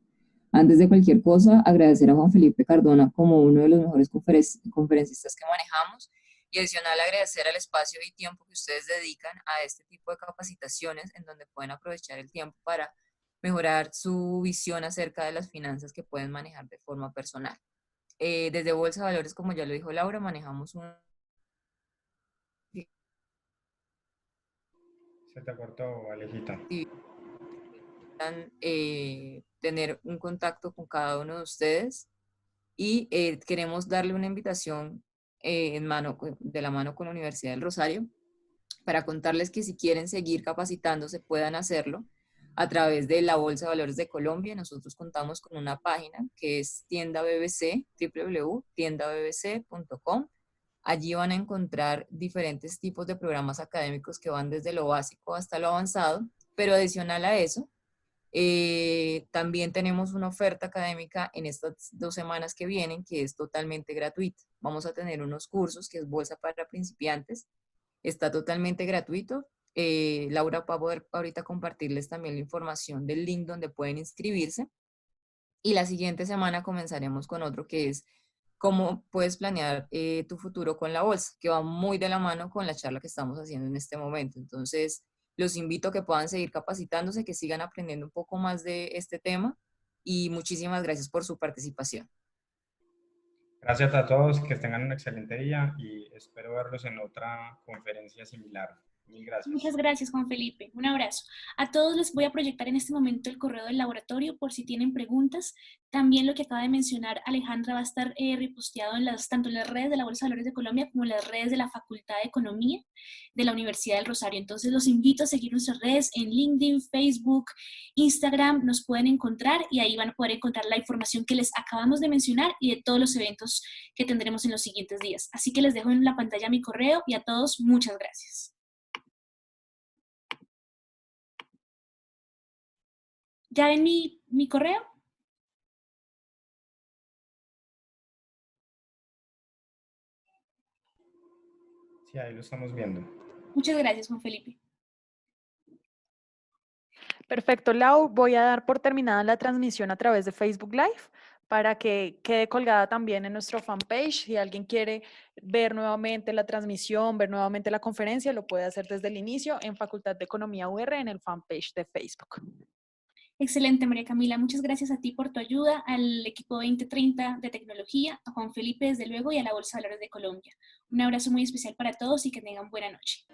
Antes de cualquier cosa, agradecer a Juan Felipe Cardona como uno de los mejores conferencistas que manejamos y adicional agradecer al espacio y tiempo que ustedes dedican a este tipo de capacitaciones en donde pueden aprovechar el tiempo para mejorar su visión acerca de las finanzas que pueden manejar de forma personal. Desde Bolsa de Valores, como ya lo dijo Laura, manejamos un... Se te cortó, Alejita. Tener un contacto con cada uno de ustedes y queremos darle una invitación de la mano con la Universidad del Rosario para contarles que si quieren seguir capacitándose puedan hacerlo a través de la Bolsa de Valores de Colombia. Nosotros contamos con una página que es Tienda BBC, www.tiendabbc.com. Allí van a encontrar diferentes tipos de programas académicos que van desde lo básico hasta lo avanzado, pero adicional a eso, también tenemos una oferta académica en estas 2 semanas que vienen que es totalmente gratuita. Vamos a tener unos cursos que es Bolsa para Principiantes, está totalmente gratuito. Laura va a poder ahorita compartirles también la información del link donde pueden inscribirse. Y la siguiente semana comenzaremos con otro que es cómo puedes planear tu futuro con la bolsa, que va muy de la mano con la charla que estamos haciendo en este momento. Entonces, los invito a que puedan seguir capacitándose, que sigan aprendiendo un poco más de este tema y muchísimas gracias por su participación. Gracias a todos, que tengan un excelente día y espero verlos en otra conferencia similar. Mil gracias. Muchas gracias, Juan Felipe. Un abrazo. A todos les voy a proyectar en este momento el correo del laboratorio por si tienen preguntas. También lo que acaba de mencionar Alejandra va a estar reposteado tanto en las redes de la Bolsa de Valores de Colombia como en las redes de la Facultad de Economía de la Universidad del Rosario. Entonces los invito a seguir nuestras redes en LinkedIn, Facebook, Instagram. Nos pueden encontrar y ahí van a poder encontrar la información que les acabamos de mencionar y de todos los eventos que tendremos en los siguientes días. Así que les dejo en la pantalla mi correo y a todos muchas gracias. ¿Ya ven mi correo? Sí, ahí lo estamos viendo. Muchas gracias, Juan Felipe. Perfecto, Lau. Voy a dar por terminada la transmisión a través de Facebook Live para que quede colgada también en nuestro fanpage. Si alguien quiere ver nuevamente la transmisión, ver nuevamente la conferencia, lo puede hacer desde el inicio en Facultad de Economía UR en el fanpage de Facebook. Excelente, María Camila. Muchas gracias a ti por tu ayuda, al equipo 2030 de tecnología, a Juan Felipe, desde luego, y a la Bolsa de Valores de Colombia. Un abrazo muy especial para todos y que tengan buena noche.